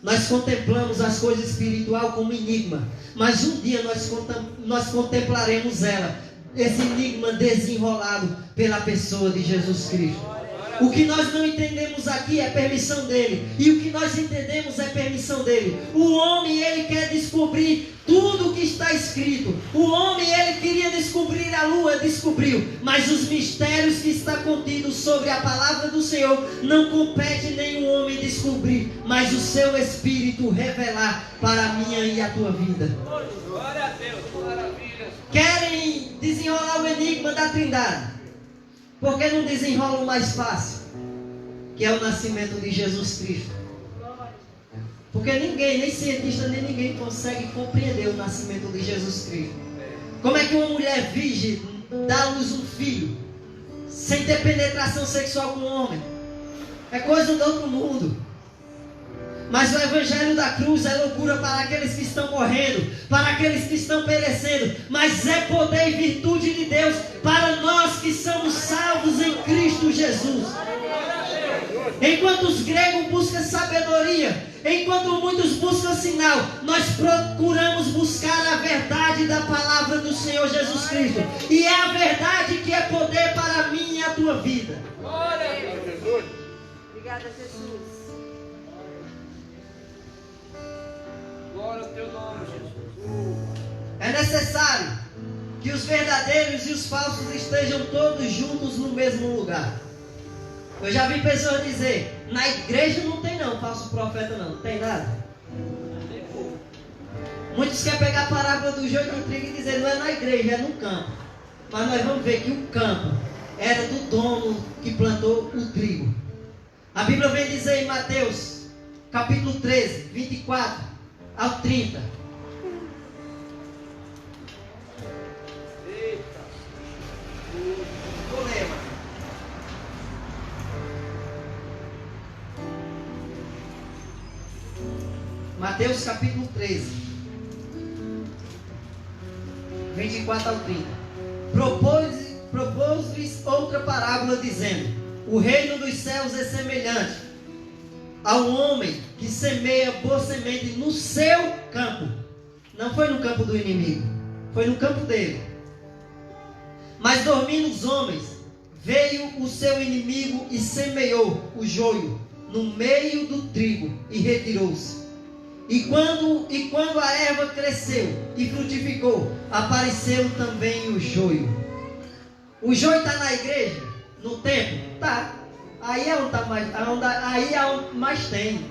Speaker 3: Nós contemplamos as coisas espirituais como enigma, mas um dia nós contemplaremos ela, esse enigma desenrolado pela pessoa de Jesus Cristo. O que nós não entendemos aqui é permissão dele. E o que nós entendemos é permissão dele. O homem, ele quer descobrir tudo o que está escrito. O homem, ele queria descobrir a lua, descobriu. Mas os mistérios que está contidos sobre a palavra do Senhor não compete nenhum homem descobrir, mas o seu Espírito revelar para a minha e a tua vida.
Speaker 2: Glória a Deus, maravilha.
Speaker 3: Querem desenrolar o enigma da Trindade? Por que não desenrola o mais fácil? Que é o nascimento de Jesus Cristo. Porque ninguém, nem cientista, nem ninguém consegue compreender o nascimento de Jesus Cristo. Como é que uma mulher virgem dá à luz um filho sem ter penetração sexual com o homem? É coisa do outro mundo. Mas o evangelho da cruz é loucura para aqueles que estão morrendo, para aqueles que estão perecendo, mas é poder e virtude de Deus para nós que somos salvos em Cristo Jesus. Enquanto os gregos buscam sabedoria, enquanto muitos buscam sinal, nós procuramos buscar a verdade da palavra do Senhor Jesus Cristo. E é a verdade que é poder para a minha e a tua vida.
Speaker 2: Glória a Deus, Jesus.
Speaker 4: Obrigada, Jesus.
Speaker 2: Glória ao teu nome, Jesus.
Speaker 3: É necessário que os verdadeiros e os falsos estejam todos juntos no mesmo lugar. Eu já vi pessoas dizer, na igreja não tem não, falso profeta não tem nada. Muitos querem pegar a parábola do joio e do trigo e dizer, não é na igreja, é no campo. Mas nós vamos ver que o campo era do dono que plantou o trigo. A Bíblia vem dizer em Mateus, capítulo 13, 24 ao 30.
Speaker 2: Eita.
Speaker 3: Vou ler, mano. Mateus capítulo 13, 24 ao 30. Propôs-lhes outra parábola, dizendo: o reino dos céus é semelhante ao homem que semeia boa semente no seu campo. Não foi no campo do inimigo, foi no campo dele. Mas dormindo os homens, veio o seu inimigo e semeou o joio no meio do trigo e retirou-se. E quando a erva cresceu e frutificou, apareceu também o joio. O joio está na igreja? No templo? Tá. Aí é onde tá mais, aí é onde mais tem.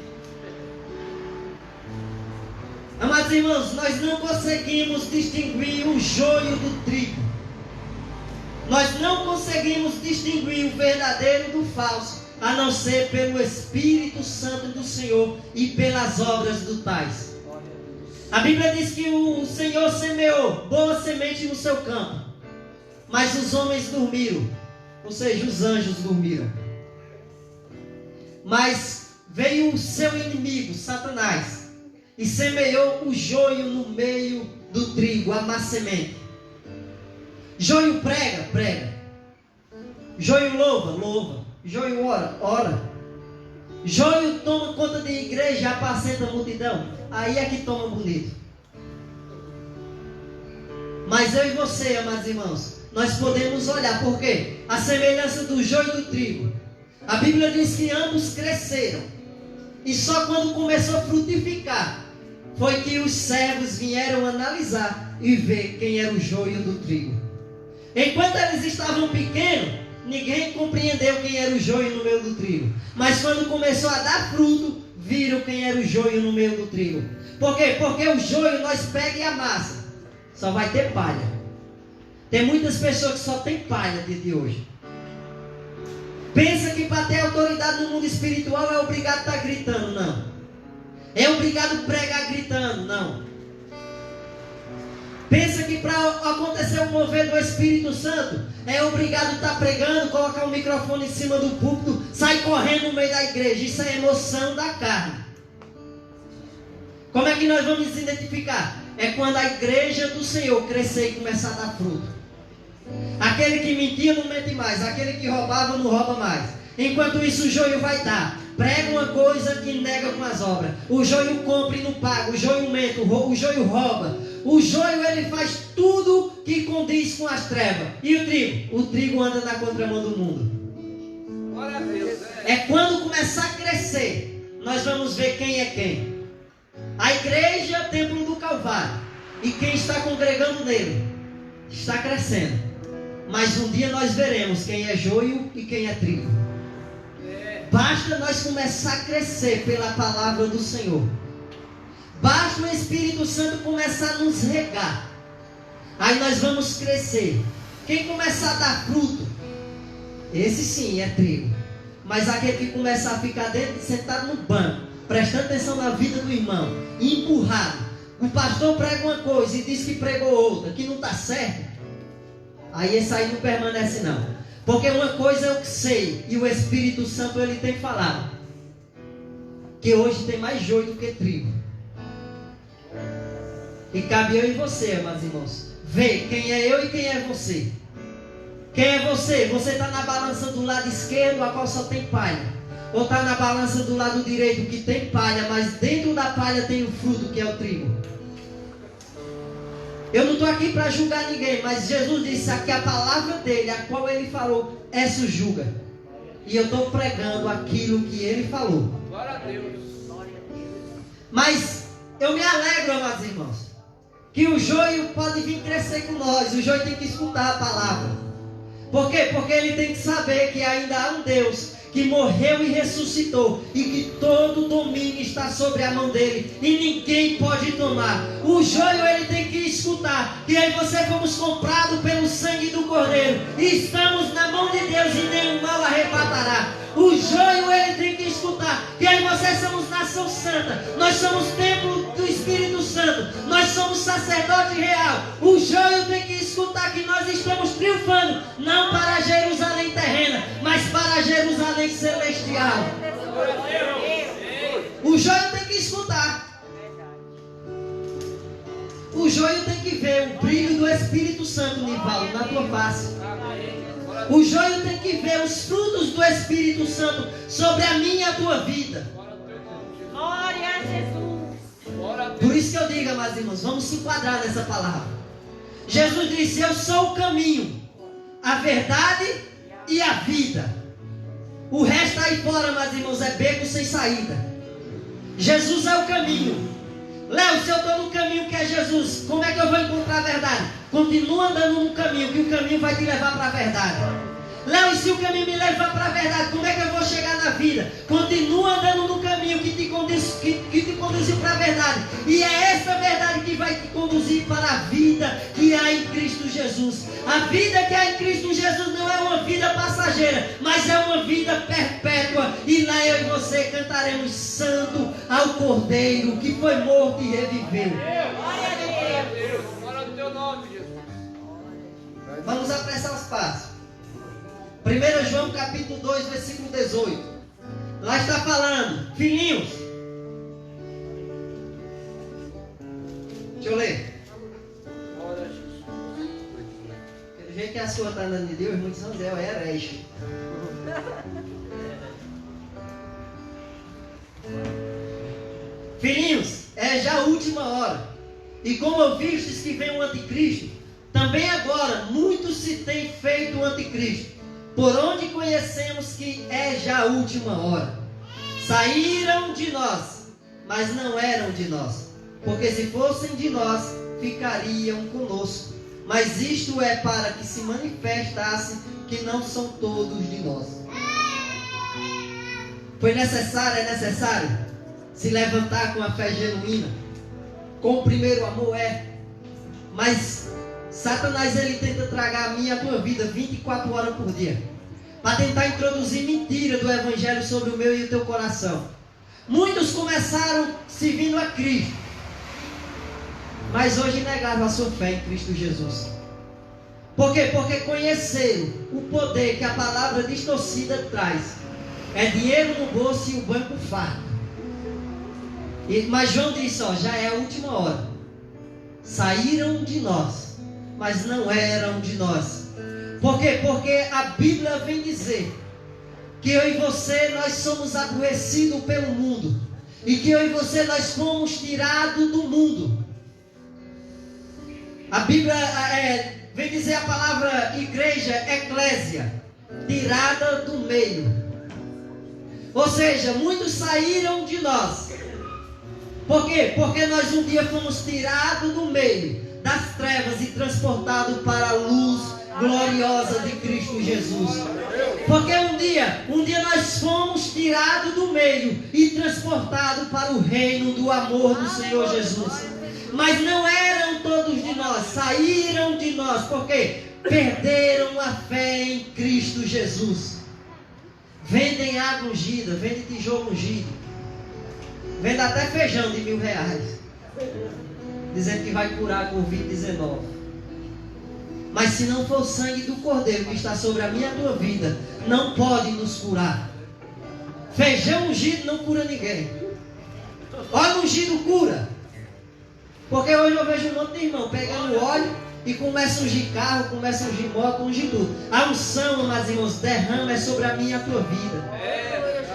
Speaker 3: Amados irmãos, nós não conseguimos distinguir o joio do trigo. Nós não conseguimos distinguir o verdadeiro do falso, a não ser pelo Espírito Santo do Senhor e pelas obras do tais. A Bíblia diz que o Senhor semeou boa semente no seu campo, mas os homens dormiram, ou seja, os anjos dormiram. Mas veio o seu inimigo, Satanás, e semeou o joio no meio do trigo, a má semente. Joio prega, prega. Joio louva, louva. Joio ora, ora. Joio toma conta de igreja, apacenta a multidão. Aí é que toma bonito. Mas eu e você, amados irmãos, nós podemos olhar, por quê? A semelhança do joio e do trigo. A Bíblia diz que ambos cresceram. E só quando começou a frutificar, foi que os servos vieram analisar e ver quem era o joio do trigo. Enquanto eles estavam pequenos, ninguém compreendeu quem era o joio no meio do trigo. Mas quando começou a dar fruto, viram quem era o joio no meio do trigo. Por quê? Porque o joio nós pega e amassa. Só vai ter palha. Tem muitas pessoas que só tem palha de hoje. Pensa que para ter autoridade no mundo espiritual é obrigado a estar gritando. Não. É obrigado a pregar gritando. Não. Pensa que para acontecer o mover do Espírito Santo é obrigado a estar pregando, colocar o microfone em cima do púlpito, sair correndo no meio da igreja. Isso é emoção da carne. Como é que nós vamos identificar? É quando a igreja do Senhor crescer e começar a dar fruto. Aquele que mentia não mente mais, aquele que roubava não rouba mais. Enquanto isso o joio vai dar. Prega uma coisa que nega com as obras. O joio compra e não paga. O joio mente, o joio rouba. O joio ele faz tudo que condiz com as trevas. E o trigo? O trigo anda na contramão do mundo.
Speaker 2: Glória a Deus.
Speaker 3: É quando começar a crescer, nós vamos ver quem é quem. A igreja é o templo do Calvário. E quem está congregando nele está crescendo. Mas um dia nós veremos quem é joio e quem é trigo. Basta nós começar a crescer pela palavra do Senhor. Basta o Espírito Santo começar a nos regar. Aí nós vamos crescer. Quem começar a dar fruto, esse sim é trigo. Mas aquele que começar a ficar dentro, sentado no banco, prestando atenção na vida do irmão, empurrado. O pastor prega uma coisa e diz que pregou outra, que não está certo. Aí esse aí não permanece não. Porque uma coisa eu sei, e o Espírito Santo ele tem falado, que hoje tem mais joio do que trigo. E cabe eu e você, amados irmãos, ver quem é eu e quem é você. Quem é você? Você está na balança do lado esquerdo, a qual só tem palha. Ou está na balança do lado direito, que tem palha, mas dentro da palha tem o fruto, que é o trigo. Eu não estou aqui para julgar ninguém, mas Jesus disse que a palavra dele, a qual ele falou, essa julga. E eu estou pregando aquilo que ele falou.
Speaker 2: Glória a Deus.
Speaker 3: Mas eu me alegro, amados irmãos, que o joio pode vir crescer com nós. O joio tem que escutar a palavra. Por quê? Porque ele tem que saber que ainda há um Deus que morreu e ressuscitou, e que todo domínio está sobre a mão dele, e ninguém pode tomar. O joio ele tem que escutar, que aí você fomos comprados pelo sangue do Cordeiro, e estamos na mão de Deus, e nenhum mal arrebatará. O joio ele tem que escutar, que aí você somos nação santa, nós somos templo do Espírito Santo, nós somos sacerdote real. O joio tem que escutar que nós estamos triunfando, não para Jerusalém terrena, mas para Jerusalém celestial. O joio tem que escutar. O joio tem que ver o brilho do Espírito Santo, Nivaldo, na tua face. O joio tem que ver os frutos do Espírito Santo sobre a minha e a tua vida.
Speaker 4: Glória a Jesus.
Speaker 3: Por isso que eu digo, amados irmãos, vamos se enquadrar nessa palavra. Jesus disse: eu sou o caminho, a verdade e a vida. O resto aí fora, amados irmãos, é beco sem saída. Jesus é o caminho. Léo, se eu estou no caminho que é Jesus, como é que eu vou encontrar a verdade? Continua andando no caminho, que o caminho vai te levar para a verdade. Léo, e se o caminho me levar para a verdade, como é que eu vou chegar na vida? Continua andando no caminho que te conduziu para a verdade. E é essa verdade que vai te conduzir para a vida que há em Cristo Jesus. A vida que há em Cristo Jesus não é uma vida passageira, mas é uma vida perpétua. E lá eu e você cantaremos santo ao Cordeiro que foi morto e reviveu.
Speaker 4: Glória a Deus.
Speaker 2: Glória ao teu nome, Jesus.
Speaker 3: Vamos apressar os passos. 1 João capítulo 2, versículo 18. Lá está falando: filhinhos, deixa eu ler.
Speaker 2: Glória a Jesus.
Speaker 3: Pelo jeito que a sua está andando de Deus, muitos são Zé, é herege. Filhinhos, é já a última hora. E como ouvistes que vem o anticristo, também agora muitos se têm feito o anticristo. Por onde conhecemos que é já a última hora. Saíram de nós, mas não eram de nós. Porque se fossem de nós, ficariam conosco. Mas isto é para que se manifestasse que não são todos de nós. É necessário se levantar com a fé genuína, com o primeiro amor, mas Satanás ele tenta tragar a minha e a tua vida 24 horas por dia, para tentar introduzir mentira do evangelho sobre o meu e o teu coração. Muitos começaram servindo a Cristo, mas hoje negaram a sua fé em Cristo Jesus. Por quê? Porque conheceram o poder que a palavra distorcida traz. É dinheiro no bolso e o banco farto. Mas João disse, já é a última hora. Saíram de nós, mas não eram de nós. Por quê? Porque a Bíblia vem dizer que eu e você, nós somos adoecidos pelo mundo. E que eu e você, nós fomos tirados do mundo. A Bíblia vem dizer a palavra igreja, eclésia, tirada do meio. Ou seja, muitos saíram de nós. Por quê? Porque nós um dia fomos tirados do meio das trevas e transportados para a luz gloriosa de Cristo Jesus. Porque um dia nós fomos tirados do meio e transportados para o reino do amor do Senhor Jesus. Mas não eram todos de nós, saíram de nós, porque perderam a fé em Cristo Jesus. Vendem água ungida, vendem tijolo ungido, vendem até feijão de R$1.000, dizendo que vai curar a Covid-19. Mas se não for o sangue do Cordeiro que está sobre a minha e a tua vida, não pode nos curar. Feijão ungido não cura ninguém. Óleo ungido cura. Porque hoje eu vejo um monte de irmão pegando óleo e começa a ungir carro, começa a ungir moto, ungir tudo. A unção, amados irmãos, derrama é sobre a minha e a tua vida.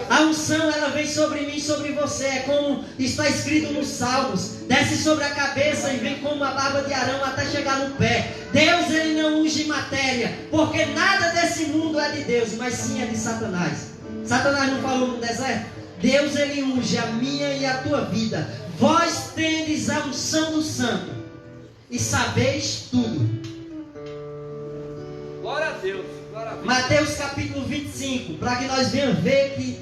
Speaker 3: A unção, ela vem sobre mim e sobre você. É como está escrito nos Salmos. Desce sobre a cabeça e vem como a barba de Arão até chegar no pé. Deus, ele não unge matéria, porque nada desse mundo é de Deus, mas sim é de Satanás. Satanás não falou no deserto? Deus, ele unge a minha e a tua vida. Vós tendes a unção do santo e sabeis tudo.
Speaker 2: Glória a Deus. Glória a Deus.
Speaker 3: Mateus capítulo 25, para que nós venhamos ver que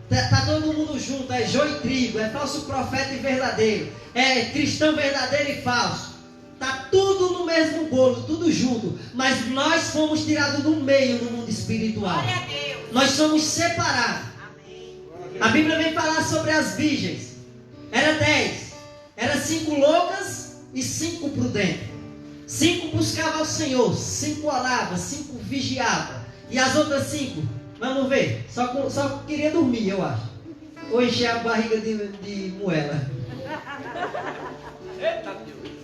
Speaker 3: está todo mundo junto, é joio e trigo, é falso profeta e verdadeiro, é cristão verdadeiro e falso. Está tudo no mesmo bolo, tudo junto. Mas nós fomos tirados do meio no mundo espiritual.
Speaker 4: Glória a Deus.
Speaker 3: Nós somos separados.
Speaker 4: Amém.
Speaker 3: A Bíblia vem falar sobre as virgens. Era 10. Era 5 loucas e 5 prudentes. 5 buscavam ao Senhor, 5 oravam, 5 vigiavam. E as outras 5, vamos ver, só queria dormir, eu acho. Ou encher a barriga de moela.
Speaker 2: Eita Deus.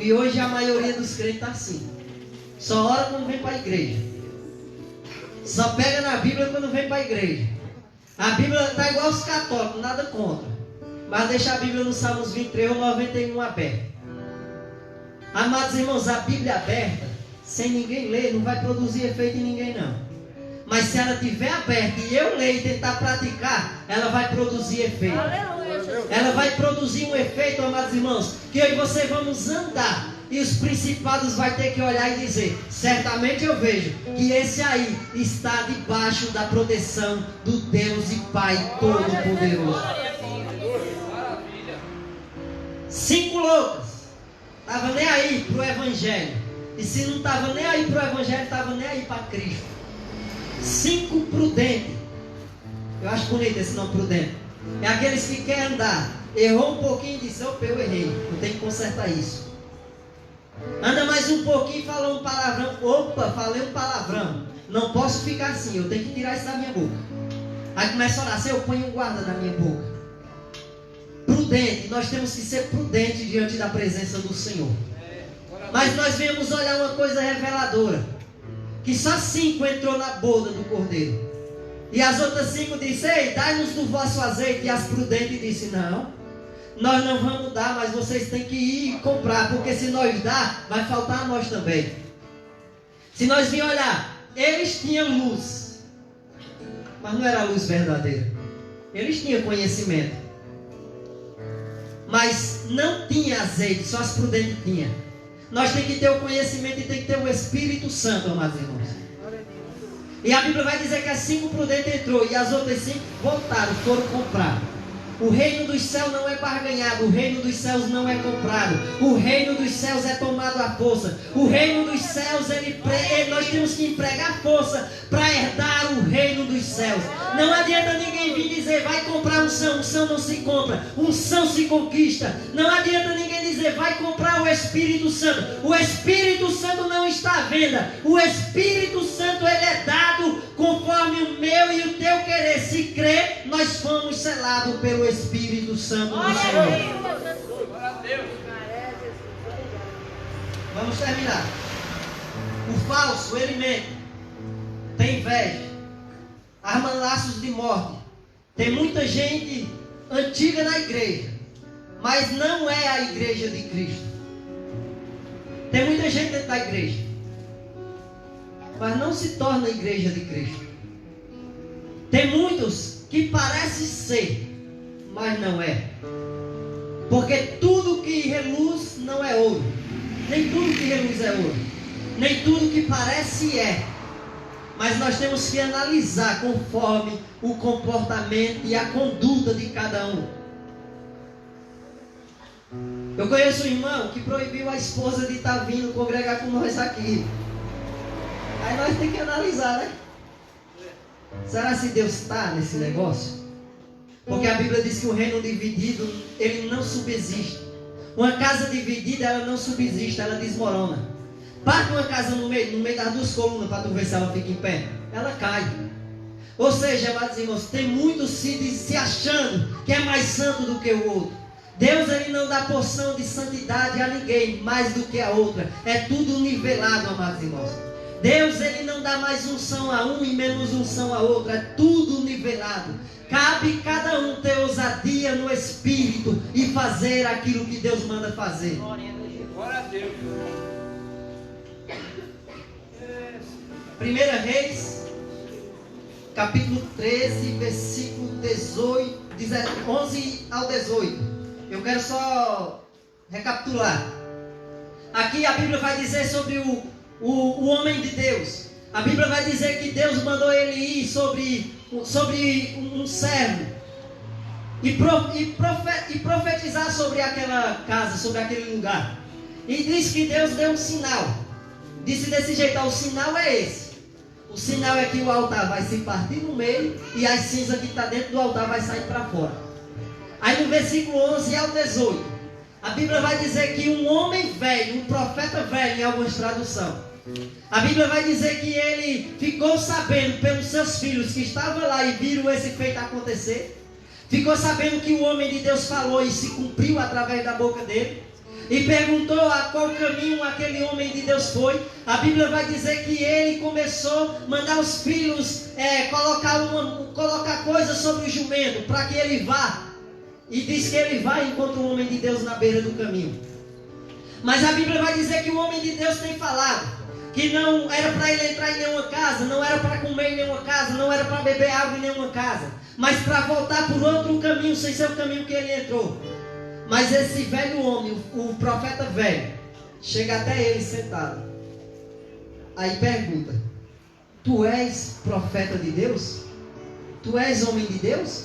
Speaker 3: E hoje a maioria dos crentes está assim. Só ora quando vem para a igreja. Só pega na Bíblia quando vem para a igreja. A Bíblia está igual aos católicos, nada contra. Mas deixa a Bíblia no Salmos 23 ou 91 aberta. Amados irmãos, a Bíblia aberta, sem ninguém ler, não vai produzir efeito em ninguém não. Mas se ela estiver aberta e eu ler e tentar praticar, ela vai produzir efeito.
Speaker 4: Aleluia, Jesus.
Speaker 3: Ela vai produzir um efeito, amados irmãos, que eu e você vamos andar. E os principados vão ter que olhar e dizer: certamente eu vejo que esse aí está debaixo da proteção do Deus e Pai Todo-Poderoso.
Speaker 2: Maravilha.
Speaker 3: 5 loucas estavam nem aí para o Evangelho. E se não estava nem aí para o Evangelho, estava nem aí para Cristo. 5 prudentes. Eu acho bonito esse nome prudente. É aqueles que querem andar. Errou um pouquinho e disse: opa, eu errei, eu tenho que consertar isso. Anda mais um pouquinho e falou um palavrão. Opa, falei um palavrão. Não posso ficar assim, eu tenho que tirar isso da minha boca. Aí começa a orar: se eu ponho um guarda na minha boca. Prudente, nós temos que ser prudentes diante da presença do Senhor. Mas nós viemos olhar uma coisa reveladora. Que só 5 entrou na boda do Cordeiro. E as outras 5 disse: ei, dai-nos do vosso azeite. E as prudentes disse: não, nós não vamos dar, mas vocês têm que ir comprar, porque se nós dar, vai faltar a nós também. Se nós vir olhar, eles tinham luz, mas não era luz verdadeira. Eles tinham conhecimento, mas não tinha azeite, só as prudentes tinham. Nós temos que ter o conhecimento e tem que ter o Espírito Santo, amados irmãos. E a Bíblia vai dizer que as 5 prudentes entrou e as outras 5 voltaram, foram comprar. O reino dos céus não é barganhado, o reino dos céus não é comprado, o reino dos céus é tomado à força. O reino dos céus, nós temos que empregar força para herdar o reino dos céus. Não adianta ninguém vir dizer: vai comprar unção. Unção não se compra, unção se conquista. Não adianta ninguém dizer: vai comprar o Espírito Santo. O Espírito Santo não está à venda. O Espírito Santo, ele é dado conforme o meu e o teu querer. Se crer, nós fomos selados pelo Espírito Santo do Senhor.
Speaker 2: Glória a Deus.
Speaker 3: Vamos terminar. O falso, ele mente, tem inveja, arma laços de morte. Tem muita gente antiga na igreja, mas não é a igreja de Cristo. Tem muita gente dentro da igreja, mas não se torna a igreja de Cristo. Tem muitos que parece ser, mas não é. Porque tudo que reluz não é ouro. Nem tudo que reluz é ouro. Nem tudo que parece é. Mas nós temos que analisar conforme o comportamento e a conduta de cada um. Eu conheço um irmão que proibiu a esposa de estar vindo congregar com nós aqui. Aí nós temos que analisar, né? Será se Deus está nesse negócio? Porque a Bíblia diz que o reino dividido, ele não subsiste. Uma casa dividida, ela não subsiste, ela desmorona. Parte uma casa no meio das duas colunas para tu ver se ela fica em pé. Ela cai. Ou seja, amados irmãos, tem muitos se achando que é mais santo do que o outro. Deus, ele não dá porção de santidade a ninguém mais do que a outra. É tudo nivelado, amados irmãos. Deus, ele não dá mais unção a um e menos unção a outro. É tudo nivelado. Cabe cada um ter ousadia no espírito e fazer aquilo que Deus manda fazer.
Speaker 2: Glória a Deus.
Speaker 3: 1 Reis, capítulo 13, versículo 11 ao 18. Eu quero só recapitular. Aqui a Bíblia vai dizer sobre o homem de Deus. A Bíblia vai dizer que Deus mandou ele ir sobre um servo e profetizar sobre aquela casa, sobre aquele lugar. E diz que Deus deu um sinal. Disse desse jeito: o sinal é esse. O sinal é que o altar vai se partir no meio e a cinza que está dentro do altar vai sair para fora. Aí no versículo 11 ao 18, a Bíblia vai dizer que um homem velho, um profeta velho em algumas traduções, a Bíblia vai dizer que ele ficou sabendo pelos seus filhos que estavam lá e viram esse feito acontecer. Ficou sabendo que o homem de Deus falou e se cumpriu através da boca dele. E perguntou a qual caminho aquele homem de Deus foi. A Bíblia vai dizer que ele começou a mandar os filhos colocar coisas sobre o jumento para que ele vá. E diz que ele vai e encontra o homem de Deus na beira do caminho. Mas a Bíblia vai dizer que o homem de Deus tem falado que não era para ele entrar em nenhuma casa, não era para comer em nenhuma casa, não era para beber água em nenhuma casa, mas para voltar por outro caminho, sem ser o caminho que ele entrou. Mas esse velho homem, o profeta velho, chega até ele sentado. Aí pergunta: tu és profeta de Deus? Tu és homem de Deus?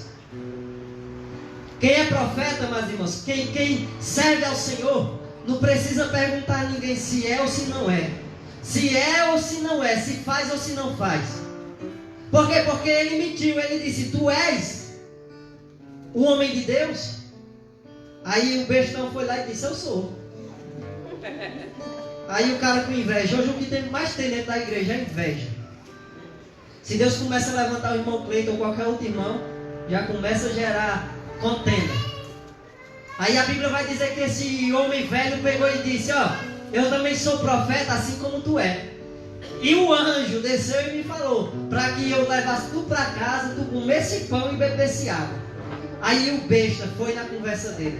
Speaker 3: Quem é profeta, meus irmãos, quem serve ao Senhor, não precisa perguntar a ninguém se é ou se não é. Se é ou se não é, se faz ou se não faz. Por quê? Porque ele mentiu, ele disse: tu és o homem de Deus? Aí o bestão foi lá e disse: eu sou. Aí o cara com inveja. Hoje o que mais tem dentro da igreja é inveja. Se Deus começa a levantar o irmão Cleiton ou qualquer outro irmão, já começa a gerar contenda. Aí a Bíblia vai dizer que esse homem velho pegou e disse: ó, eu também sou profeta assim como tu é. E o anjo desceu e me falou para que eu levasse tu para casa, tu comesse pão e bebesse água. Aí o besta foi na conversa dele.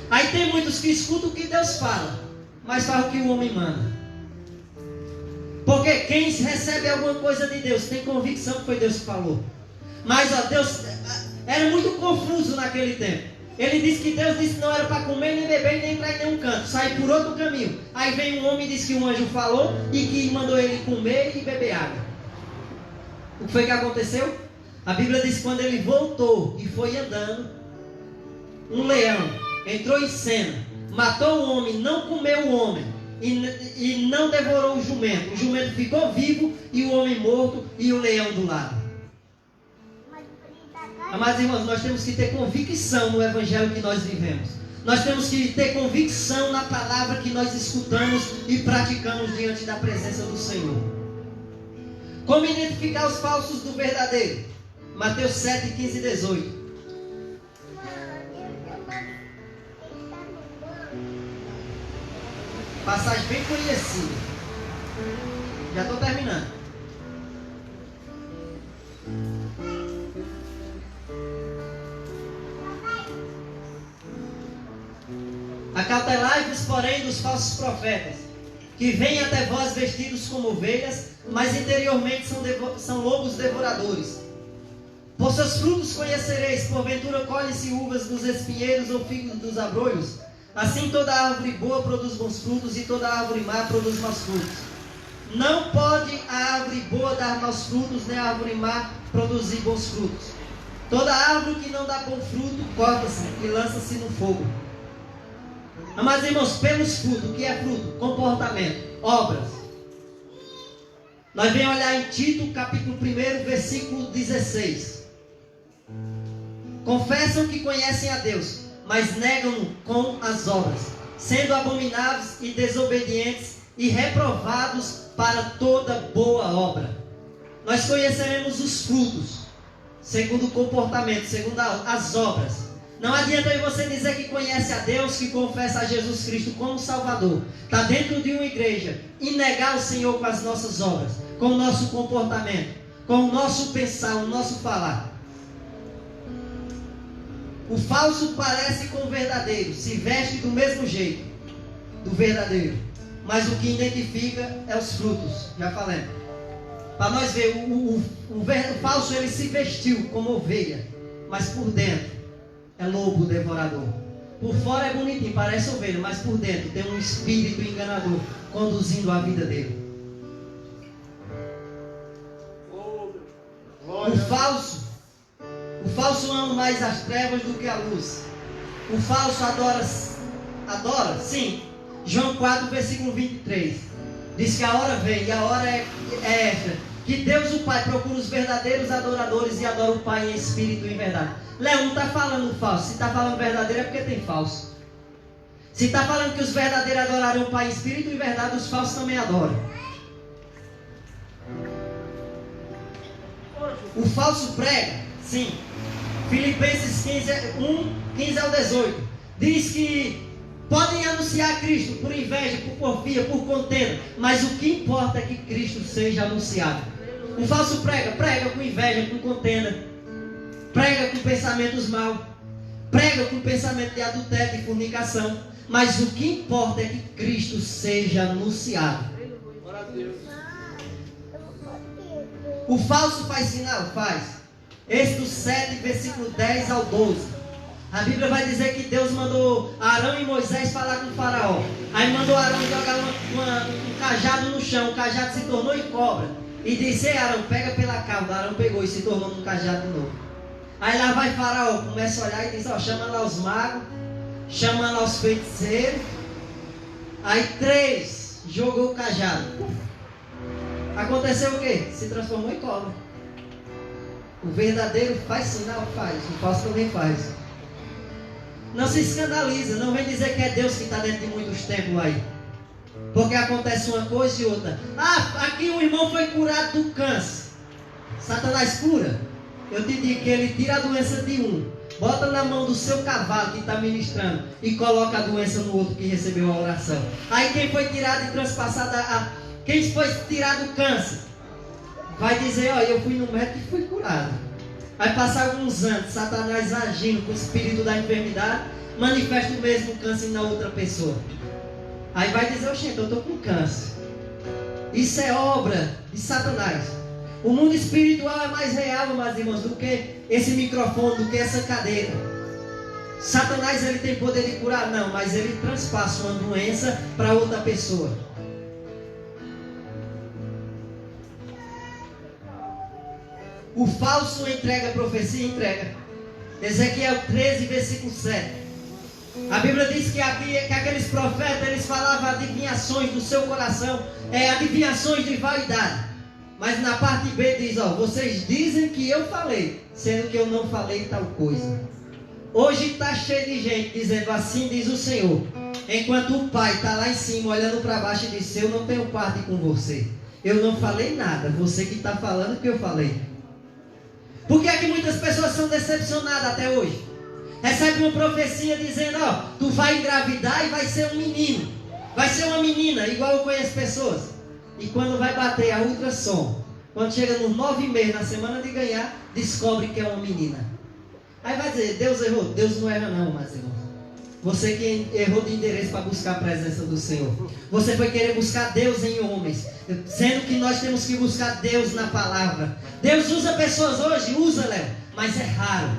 Speaker 3: Aí tem muitos que escutam o que Deus fala, mas faz o que o homem manda. Porque quem recebe alguma coisa de Deus tem convicção que foi Deus que falou. Mas ó, Deus era muito confuso naquele tempo. Ele disse que Deus disse que não era para comer, nem beber, nem entrar em nenhum canto, sair por outro caminho. Aí vem um homem e disse que um anjo falou e que mandou ele comer e beber água. O que foi que aconteceu? A Bíblia diz que quando ele voltou e foi andando, um leão entrou em cena, matou o homem, não comeu o homem e não devorou o jumento. O jumento ficou vivo e o homem morto e o leão do lado. Amados irmãos, nós temos que ter convicção no evangelho que nós vivemos. Nós temos que ter convicção na palavra que nós escutamos e praticamos diante da presença do Senhor. Como identificar os falsos do verdadeiro? Mateus 7, 15 e 18. Passagem bem conhecida. Já estou terminando. Acautelai-vos, porém, dos falsos profetas, que vêm até vós vestidos como ovelhas, mas interiormente são lobos devoradores. Por seus frutos conhecereis, porventura colhe-se uvas dos espinheiros ou figos dos abrolhos? Assim toda árvore boa produz bons frutos, e toda árvore má produz maus frutos. Não pode a árvore boa dar maus frutos, nem a árvore má produzir bons frutos. Toda árvore que não dá bom fruto, corta-se e lança-se no fogo. Amados irmãos, pelos frutos, o que é fruto? Comportamento, obras. Nós vamos olhar em Tito, capítulo 1, versículo 16. Confessam que conhecem a Deus, mas negam-no com as obras, sendo abomináveis e desobedientes e reprovados para toda boa obra. Nós conheceremos os frutos, segundo o comportamento, segundo as obras. Não adianta você dizer que conhece a Deus, que confessa a Jesus Cristo como Salvador, está dentro de uma igreja, e negar o Senhor com as nossas obras, com o nosso comportamento, com o nosso pensar, o nosso falar. O falso parece com o verdadeiro, se veste do mesmo jeito do verdadeiro, mas o que identifica é os frutos. Já falei. Para nós ver, o falso ele se vestiu como ovelha, mas por dentro é lobo devorador. Por fora é bonitinho, parece ovelha, mas por dentro tem um espírito enganador conduzindo a vida dele. O falso ama mais as trevas do que a luz. O falso adora, sim. João 4, versículo 23. Diz que a hora vem, e a hora é esta, que Deus o Pai procura os verdadeiros adoradores e adora o Pai em espírito e em verdade. Léo, não está falando falso. Se está falando verdadeiro é porque tem falso. Se está falando que os verdadeiros adoraram o Pai em espírito e em verdade, os falsos também adoram. O falso prega, sim. Filipenses 15 ao 18. Diz que podem anunciar Cristo por inveja, por porfia, por contenda, mas o que importa é que Cristo seja anunciado. O falso prega com inveja, com contenda, prega com pensamentos maus, prega com pensamento de adultério, de fornicação, mas o que importa é que Cristo seja anunciado.
Speaker 2: Glória a Deus.
Speaker 3: O falso faz sinal? Faz. Êxodo 7, versículo 10 ao 12. A Bíblia vai dizer que Deus mandou Arão e Moisés falar com o faraó. Aí mandou Arão jogar um cajado no chão. O cajado se tornou em cobra. E disse: Ei, Arão, pega pela cauda. Arão pegou e se tornou num cajado de novo. Aí lá vai faraó, começa a olhar e diz: ó, chama lá os magos, chama lá os feiticeiros. Aí 3 jogou o cajado. Aconteceu o quê? Se transformou em cobra. O verdadeiro faz sinal? Faz. O falso também faz. Não se escandaliza. Não vem dizer que é Deus que está dentro de muitos templos aí. Porque acontece uma coisa e outra. Ah, aqui um irmão foi curado do câncer. Satanás cura. Eu te digo que ele tira a doença de um, bota na mão do seu cavalo que está ministrando e coloca a doença no outro que recebeu a oração. Aí quem foi tirado e transpassado quem foi tirado do câncer vai dizer: ó, eu fui no médico e fui curado. Vai passar alguns anos, Satanás agindo com o espírito da enfermidade, manifesta o mesmo câncer na outra pessoa. Aí vai dizer: oxente, eu estou com câncer. Isso é obra de Satanás. O mundo espiritual é mais real, meus irmãos, do que esse microfone, do que essa cadeira. Satanás ele tem poder de curar? Não, mas ele transpassa uma doença para outra pessoa. O falso entrega a profecia, entrega. Ezequiel 13, versículo 7. A Bíblia diz que aqueles profetas, eles falavam adivinhações do seu coração, adivinhações de vaidade. Mas na parte B diz: ó, vocês dizem que eu falei, sendo que eu não falei tal coisa. Hoje está cheio de gente dizendo: assim diz o Senhor, enquanto o Pai está lá em cima olhando para baixo e diz: eu não tenho parte com você, eu não falei nada, você que está falando que eu falei. Por que é que muitas pessoas são decepcionadas até hoje? Recebe uma profecia dizendo: ó, tu vai engravidar e vai ser um menino, vai ser uma menina, igual eu conheço pessoas. E quando vai bater a ultrassom, quando chega nos 9 meses, na semana de ganhar, descobre que é uma menina. Aí vai dizer: Deus errou. Deus não erra não, meus irmãos. Você que errou de endereço para buscar a presença do Senhor. Você foi querer buscar Deus em homens, sendo que nós temos que buscar Deus na palavra. Deus usa pessoas hoje, usa, Léo, mas é raro.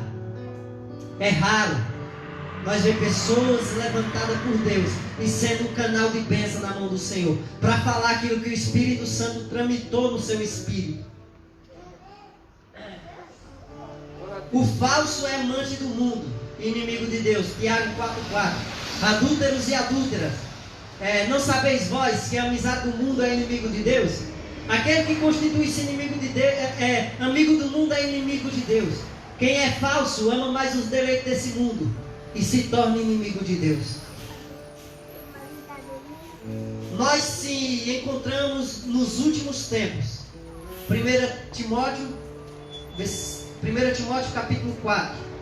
Speaker 3: É raro nós ver pessoas levantadas por Deus e sendo um canal de bênção na mão do Senhor, para falar aquilo que o Espírito Santo tramitou no seu espírito. O falso é amante do mundo, inimigo de Deus. Tiago 4,4. Adúlteros e adúlteras, não sabeis vós que a amizade do mundo é inimigo de Deus? Aquele que constitui-se inimigo de Deus, amigo do mundo é inimigo de Deus. Quem é falso ama mais os deleites desse mundo e se torna inimigo de Deus. Nós se encontramos nos últimos tempos. 1 Timóteo capítulo 4.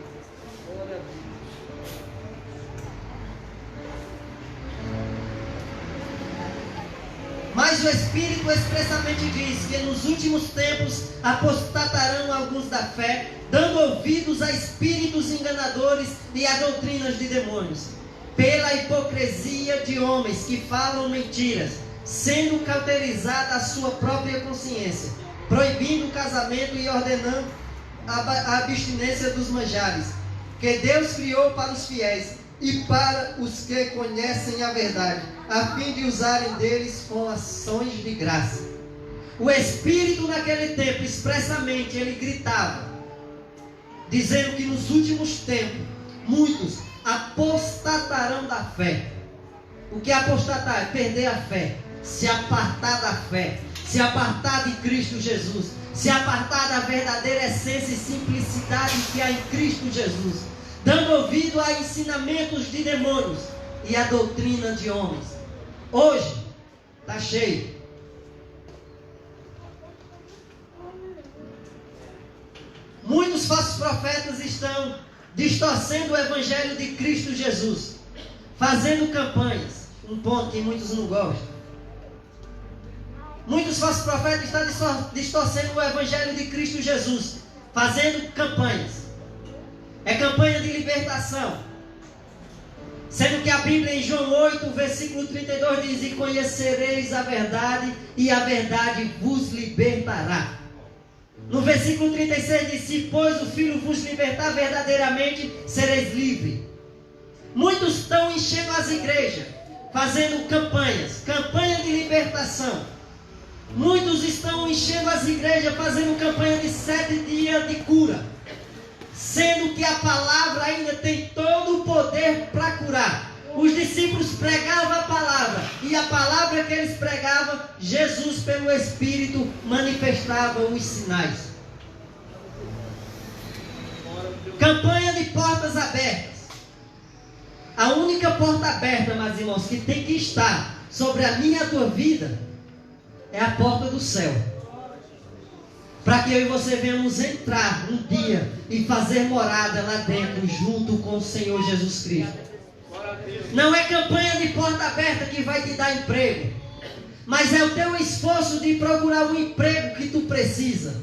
Speaker 3: Mas o Espírito expressamente diz que nos últimos tempos apostatarão alguns da fé, dando ouvidos a espíritos enganadores e a doutrinas de demônios, pela hipocrisia de homens que falam mentiras, sendo cauterizada a sua própria consciência, proibindo o casamento e ordenando a abstinência dos manjares, que Deus criou para os fiéis e para os que conhecem a verdade, a fim de usarem deles com ações de graça. O Espírito naquele tempo, expressamente, ele gritava, dizendo que nos últimos tempos, muitos apostatarão da fé. O que é apostatar? É perder a fé, se apartar da fé, se apartar de Cristo Jesus, se apartar da verdadeira essência e simplicidade que há em Cristo Jesus, dando ouvido a ensinamentos de demônios e a doutrina de homens. Hoje está cheio. Muitos falsos profetas estão distorcendo o evangelho de Cristo Jesus, fazendo campanhas, um ponto que muitos não gostam. Muitos falsos profetas estão distorcendo o evangelho de Cristo Jesus, fazendo campanhas. É campanha de libertação. Sendo que a Bíblia em João 8, versículo 32 diz: e conhecereis a verdade, e a verdade vos libertará. No versículo 36 diz: se pois o Filho vos libertar verdadeiramente, sereis livres. Muitos estão enchendo as igrejas, fazendo campanhas, campanha de libertação. Muitos estão enchendo as igrejas, fazendo campanha de 7 dias de cura, sendo que a palavra ainda tem todo o poder para curar. Os discípulos pregavam a palavra, e a palavra que eles pregavam, Jesus pelo Espírito manifestava os sinais. Campanha de portas abertas. A única porta aberta, meus irmãos, que tem que estar sobre a minha e a tua vida, é a porta do céu. Para que eu e você venhamos entrar um dia e fazer morada lá dentro, junto com o Senhor Jesus Cristo. Não é campanha de porta aberta que vai te dar emprego, mas é o teu esforço de procurar o emprego que tu precisa.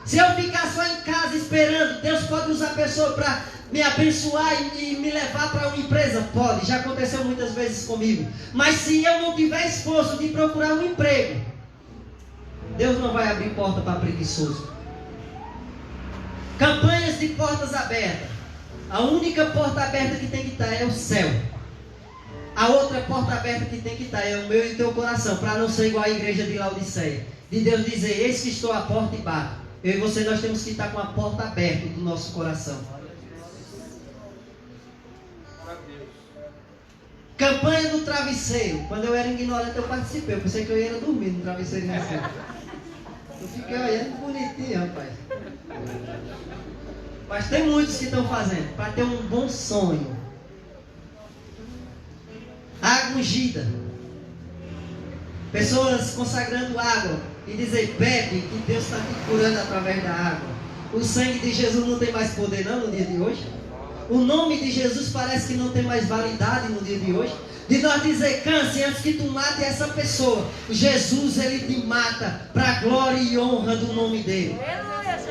Speaker 3: Se eu ficar só em casa esperando, Deus pode usar a pessoa para me abençoar e me levar para uma empresa? Pode, já aconteceu muitas vezes comigo. Mas se eu não tiver esforço de procurar um emprego, Deus não vai abrir porta para preguiçoso. Campanhas de portas abertas. A única porta aberta que tem que estar é o céu. A outra porta aberta que tem que estar é o meu e o teu coração, para não ser igual à igreja de Laodiceia. De Deus dizer: eis que estou à porta e bato. Eu e você, nós temos que estar com a porta aberta do nosso coração. Campanha do travesseiro. Quando eu era ignorante eu participei. Eu pensei que eu ia dormir no travesseirinho assim. Eu fiquei olhando bonitinho, rapaz. Mas tem muitos que estão fazendo para ter um bom sonho. Água ungida. Pessoas consagrando água e dizer: bebe, que Deus está te curando através da água. O sangue de Jesus não tem mais poder não no dia de hoje? O nome de Jesus parece que não tem mais validade no dia de hoje? De nós dizer: canse antes que tu mate essa pessoa. Jesus, ele te mata para a glória e honra do nome dele.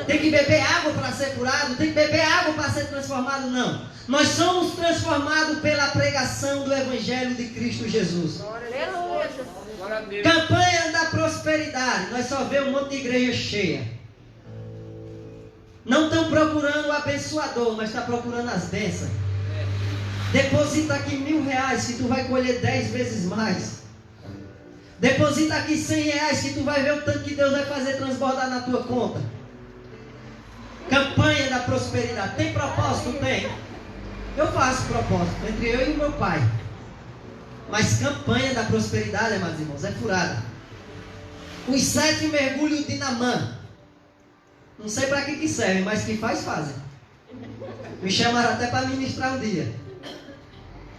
Speaker 3: Tem que beber água para ser curado? Tem que beber água para ser transformado? Não. Nós somos transformados pela pregação do Evangelho de Cristo Jesus. Campanha da prosperidade. Nós só vemos um monte de igreja cheia. Não estão procurando o abençoador, mas estão procurando as bênçãos. Deposita aqui R$1.000 que tu vai colher 10 vezes mais. Deposita aqui R$100 que tu vai ver o tanto que Deus vai fazer transbordar na tua conta. Campanha da prosperidade. Tem propósito? Tem. Eu faço propósito entre eu e o meu pai. Mas campanha da prosperidade, amados irmãos, é furada. Os 7 mergulhos de Naamã. Não sei para que serve, mas que fazem. Me chamaram até para ministrar um dia.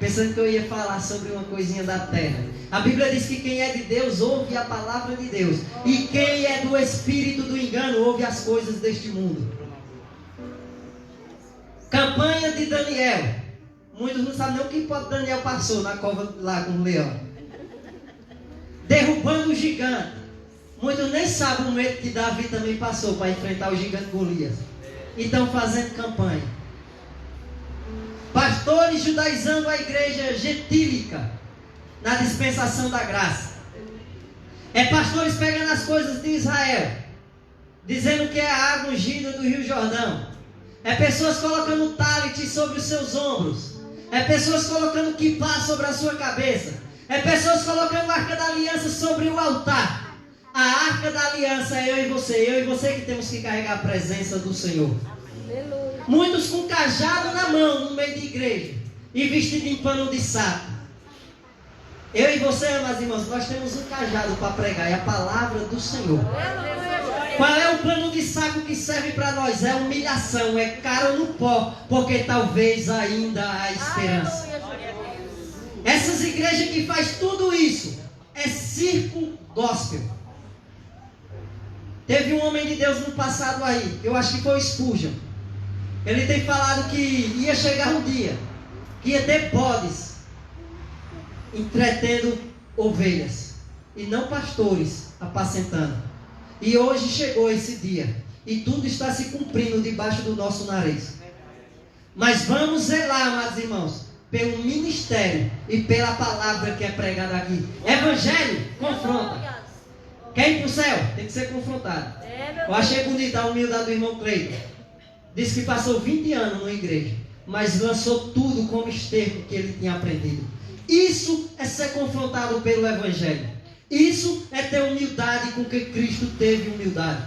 Speaker 3: Pensando que eu ia falar sobre uma coisinha da terra. A Bíblia diz que quem é de Deus ouve a palavra de Deus. E quem é do espírito do engano ouve as coisas deste mundo. Campanha de Daniel. Muitos não sabem nem o que Daniel passou na cova lá com o leão. Derrubando o gigante. Muitos nem sabem o medo que Davi também passou para enfrentar o gigante Golias. E estão fazendo campanha. Pastores judaizando a igreja gentílica na dispensação da graça. É pastores pegando as coisas de Israel, dizendo que é a água ungida do Rio Jordão. É pessoas colocando talit sobre os seus ombros. É pessoas colocando kippah sobre a sua cabeça. É pessoas colocando a arca da aliança sobre o altar. A arca da aliança é eu e você que temos que carregar a presença do Senhor. Aleluia. Muitos com cajado na mão no meio de igreja e vestido em pano de saco. Eu e você, meus irmãos, nós temos um cajado para pregar, é a palavra do Senhor. Aleluia. Qual é o pano de saco que serve para nós? É humilhação, é caro no pó, porque talvez ainda há esperança. Essas igrejas que faz tudo isso é circo gospel. Teve um homem de Deus no passado aí, eu acho que foi o Spurgeon. Ele tem falado que ia chegar um dia que ia ter bodes entretendo ovelhas e não pastores apacentando. E hoje chegou esse dia e tudo está se cumprindo debaixo do nosso nariz. Mas vamos zelar, amados irmãos, pelo ministério e pela palavra que é pregada aqui. Evangelho confronta. Quer ir para o céu? Tem que ser confrontado. Eu achei bonita a humildade do irmão Cleiton. Disse que passou 20 anos numa igreja, mas lançou tudo como esterco que ele tinha aprendido. Isso é ser confrontado pelo Evangelho. Isso é ter humildade com que Cristo teve humildade.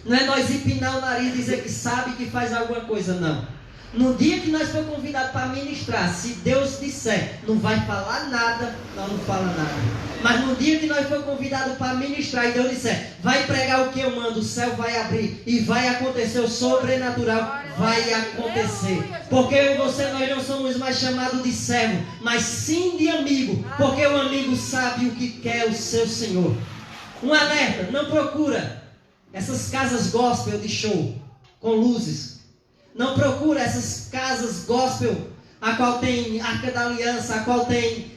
Speaker 3: Não é nós empinar o nariz e dizer que sabe que faz alguma coisa, não. No dia que nós for convidados para ministrar, se Deus disser, não vai falar nada, nós não fala nada. Mas no dia que nós for convidados para ministrar e Deus disser, vai pregar o que eu mando, o céu vai abrir e vai acontecer o sobrenatural, vai acontecer. Porque eu e você, nós não somos mais chamados de servo, mas sim de amigo, porque o amigo sabe o que quer o seu Senhor. Um alerta, não procura essas casas gospel de show, com luzes. Não procura essas casas gospel, a qual tem arca da aliança, a qual tem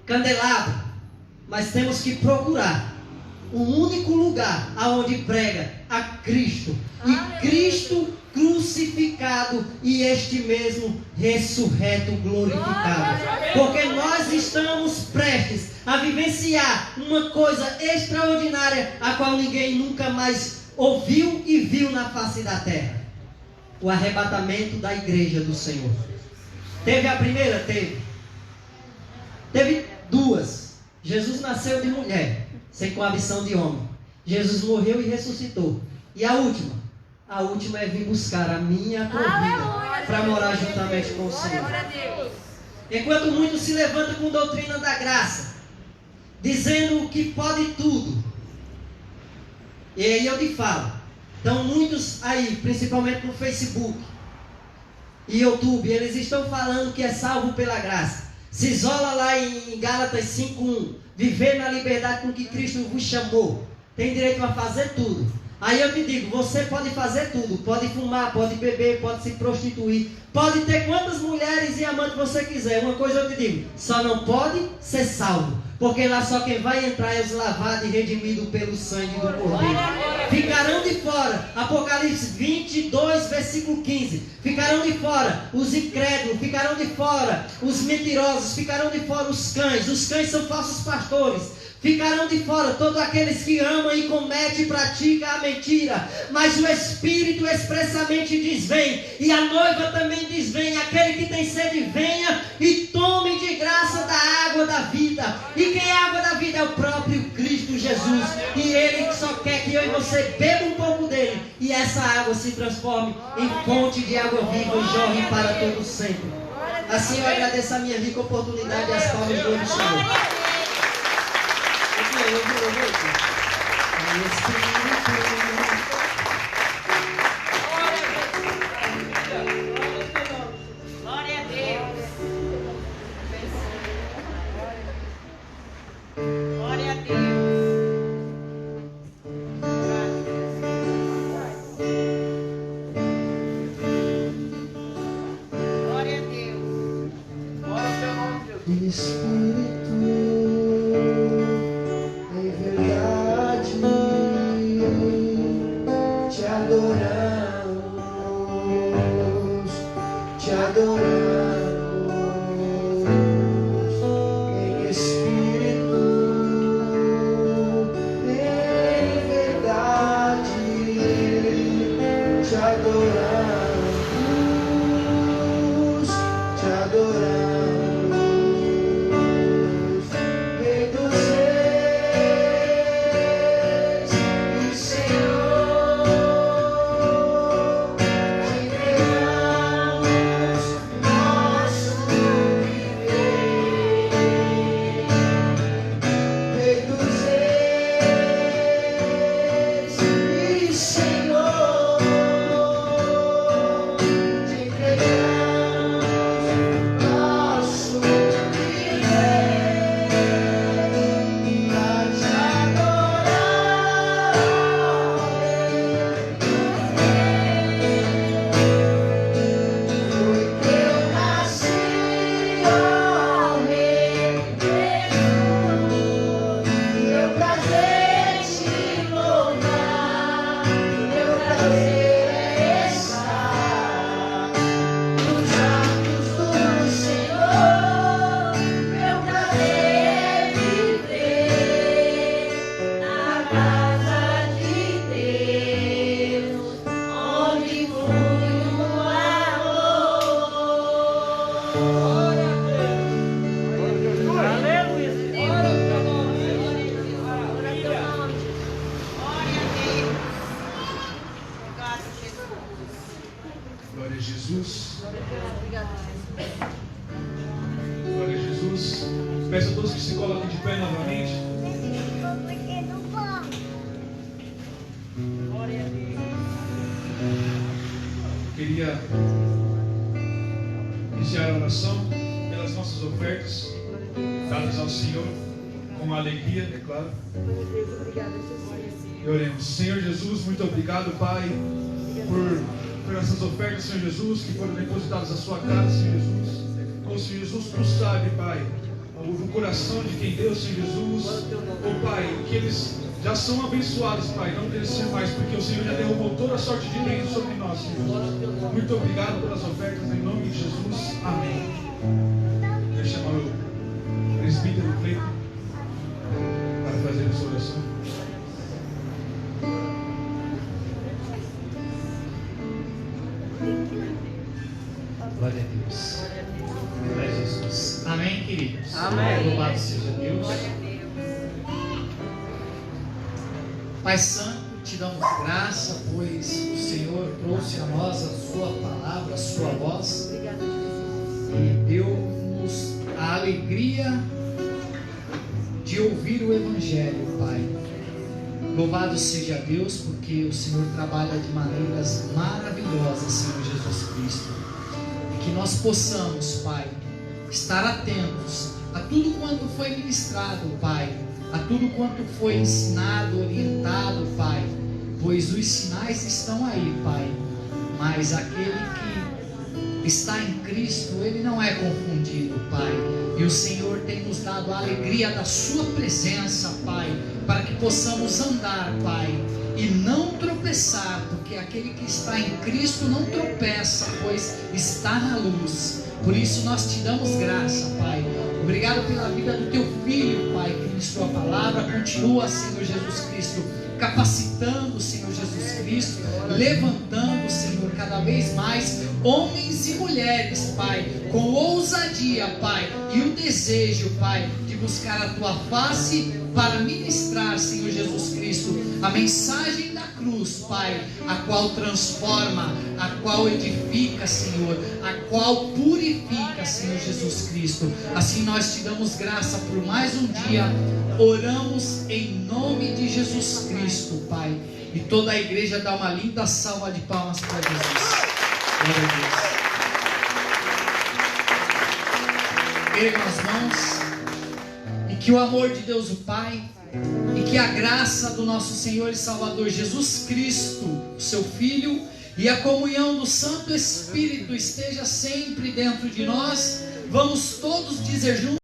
Speaker 3: candelabro. Mas temos que procurar o único lugar aonde prega a Cristo. E Cristo crucificado e este mesmo ressurreto glorificado. Porque nós estamos prestes a vivenciar uma coisa extraordinária, a qual ninguém nunca mais ouviu e viu na face da terra. O arrebatamento da igreja do Senhor. Teve a primeira? Teve duas. Jesus nasceu de mulher, sem coabição de homem. Jesus morreu e ressuscitou. E a última? A última é vir buscar a minha convida para morar juntamente com o Senhor. Enquanto muitos se levantam com doutrina da graça, dizendo que pode tudo. E aí eu te falo. Então muitos aí, principalmente no Facebook e YouTube, eles estão falando que é salvo pela graça. Se isola lá em Gálatas 5:1. Viver na liberdade com que Cristo vos chamou. Tem direito a fazer tudo. Aí eu te digo, você pode fazer tudo. Pode fumar, pode beber, pode se prostituir. Pode ter quantas mulheres e amantes você quiser. Uma coisa eu te digo: só não pode ser salvo. Porque lá só quem vai entrar é os lavados e redimidos pelo sangue do Cordeiro. Ficarão de fora, Apocalipse 22, versículo 15. Ficarão de fora os incrédulos, ficarão de fora os mentirosos, ficarão de fora os cães. Os cães são falsos pastores. Ficarão de fora todos aqueles que amam e cometem e praticam a mentira. Mas o Espírito expressamente diz: vem. E a noiva também diz: vem. Aquele que tem sede, venha e tome de graça da água da vida. E quem é a água da vida? É o próprio Cristo Jesus. E Ele só quer que eu e você beba um pouco dele. E essa água se transforme em fonte de água viva e jorre para todo sempre. Assim eu agradeço a minha rica oportunidade e as palmas do Senhor.
Speaker 4: Glória a Deus. Glória a Deus. Glória a Deus.
Speaker 2: Glória ao teu nome, Jesus.
Speaker 3: Espírito, em verdade, te adoramos, te adoramos, em espírito, em verdade, te adoramos, te adoramos.
Speaker 1: Glória a Jesus. Glória a Jesus. Peço a todos que se coloquem de pé novamente.
Speaker 4: Glória a Deus.
Speaker 1: Queria iniciar a oração pelas nossas ofertas, dadas ao Senhor, com alegria, é claro. E oremos. Senhor Jesus, muito obrigado, Pai, por essas ofertas, Senhor Jesus, que foram depositadas à sua casa, Senhor Jesus. Oh, Senhor Jesus, tu sabe, Pai, o coração de quem deu, Senhor Jesus. Oh, Pai, que eles já são abençoados, Pai, não devem ser mais, porque o Senhor já derramou toda a sorte de bênção sobre nós, Senhor. Muito obrigado pelas ofertas, em nome de Jesus. Amém. Quero chamar o presbítero Cleiton para fazer essa oração.
Speaker 5: Glória a Deus. Glória a Jesus. Amém, queridos?
Speaker 2: Amém.
Speaker 5: Louvado seja Deus. Pai Santo, te damos graça, pois o Senhor trouxe a nós a sua palavra, a sua voz, e deu-nos a alegria de ouvir o Evangelho, Pai. Louvado seja Deus, porque o Senhor trabalha de maneiras maravilhosas, Senhor Jesus Cristo. Que nós possamos, Pai, estar atentos a tudo quanto foi ministrado, Pai, a tudo quanto foi ensinado, orientado, Pai, pois os sinais estão aí, Pai, mas aquele que está em Cristo, ele não é confundido, Pai. E o Senhor tem nos dado a alegria da sua presença, Pai, para que possamos andar, Pai, e não tropeçar, porque aquele que está em Cristo não tropeça, pois está na luz. Por isso nós te damos graça, Pai. Obrigado pela vida do teu filho, Pai, que ministrou a palavra. Continua, Senhor Jesus Cristo, capacitando, Senhor Jesus Cristo, levantando, Senhor, cada vez mais homens e mulheres, Pai, com ousadia, Pai, e o desejo, Pai, de buscar a tua face para ministrar, Senhor Jesus Cristo, a mensagem da cruz, Pai, a qual transforma, a qual edifica, Senhor, a qual purifica, Senhor Jesus Cristo. Assim nós te damos graça por mais um dia. Oramos em nome de Jesus Cristo, Pai. E toda a igreja dá uma linda salva de palmas para Jesus. Glória a Deus. Erga as mãos. E que o amor de Deus o Pai, e que a graça do nosso Senhor e Salvador Jesus Cristo, seu Filho, e a comunhão do Santo Espírito esteja sempre dentro de nós. Vamos todos dizer juntos.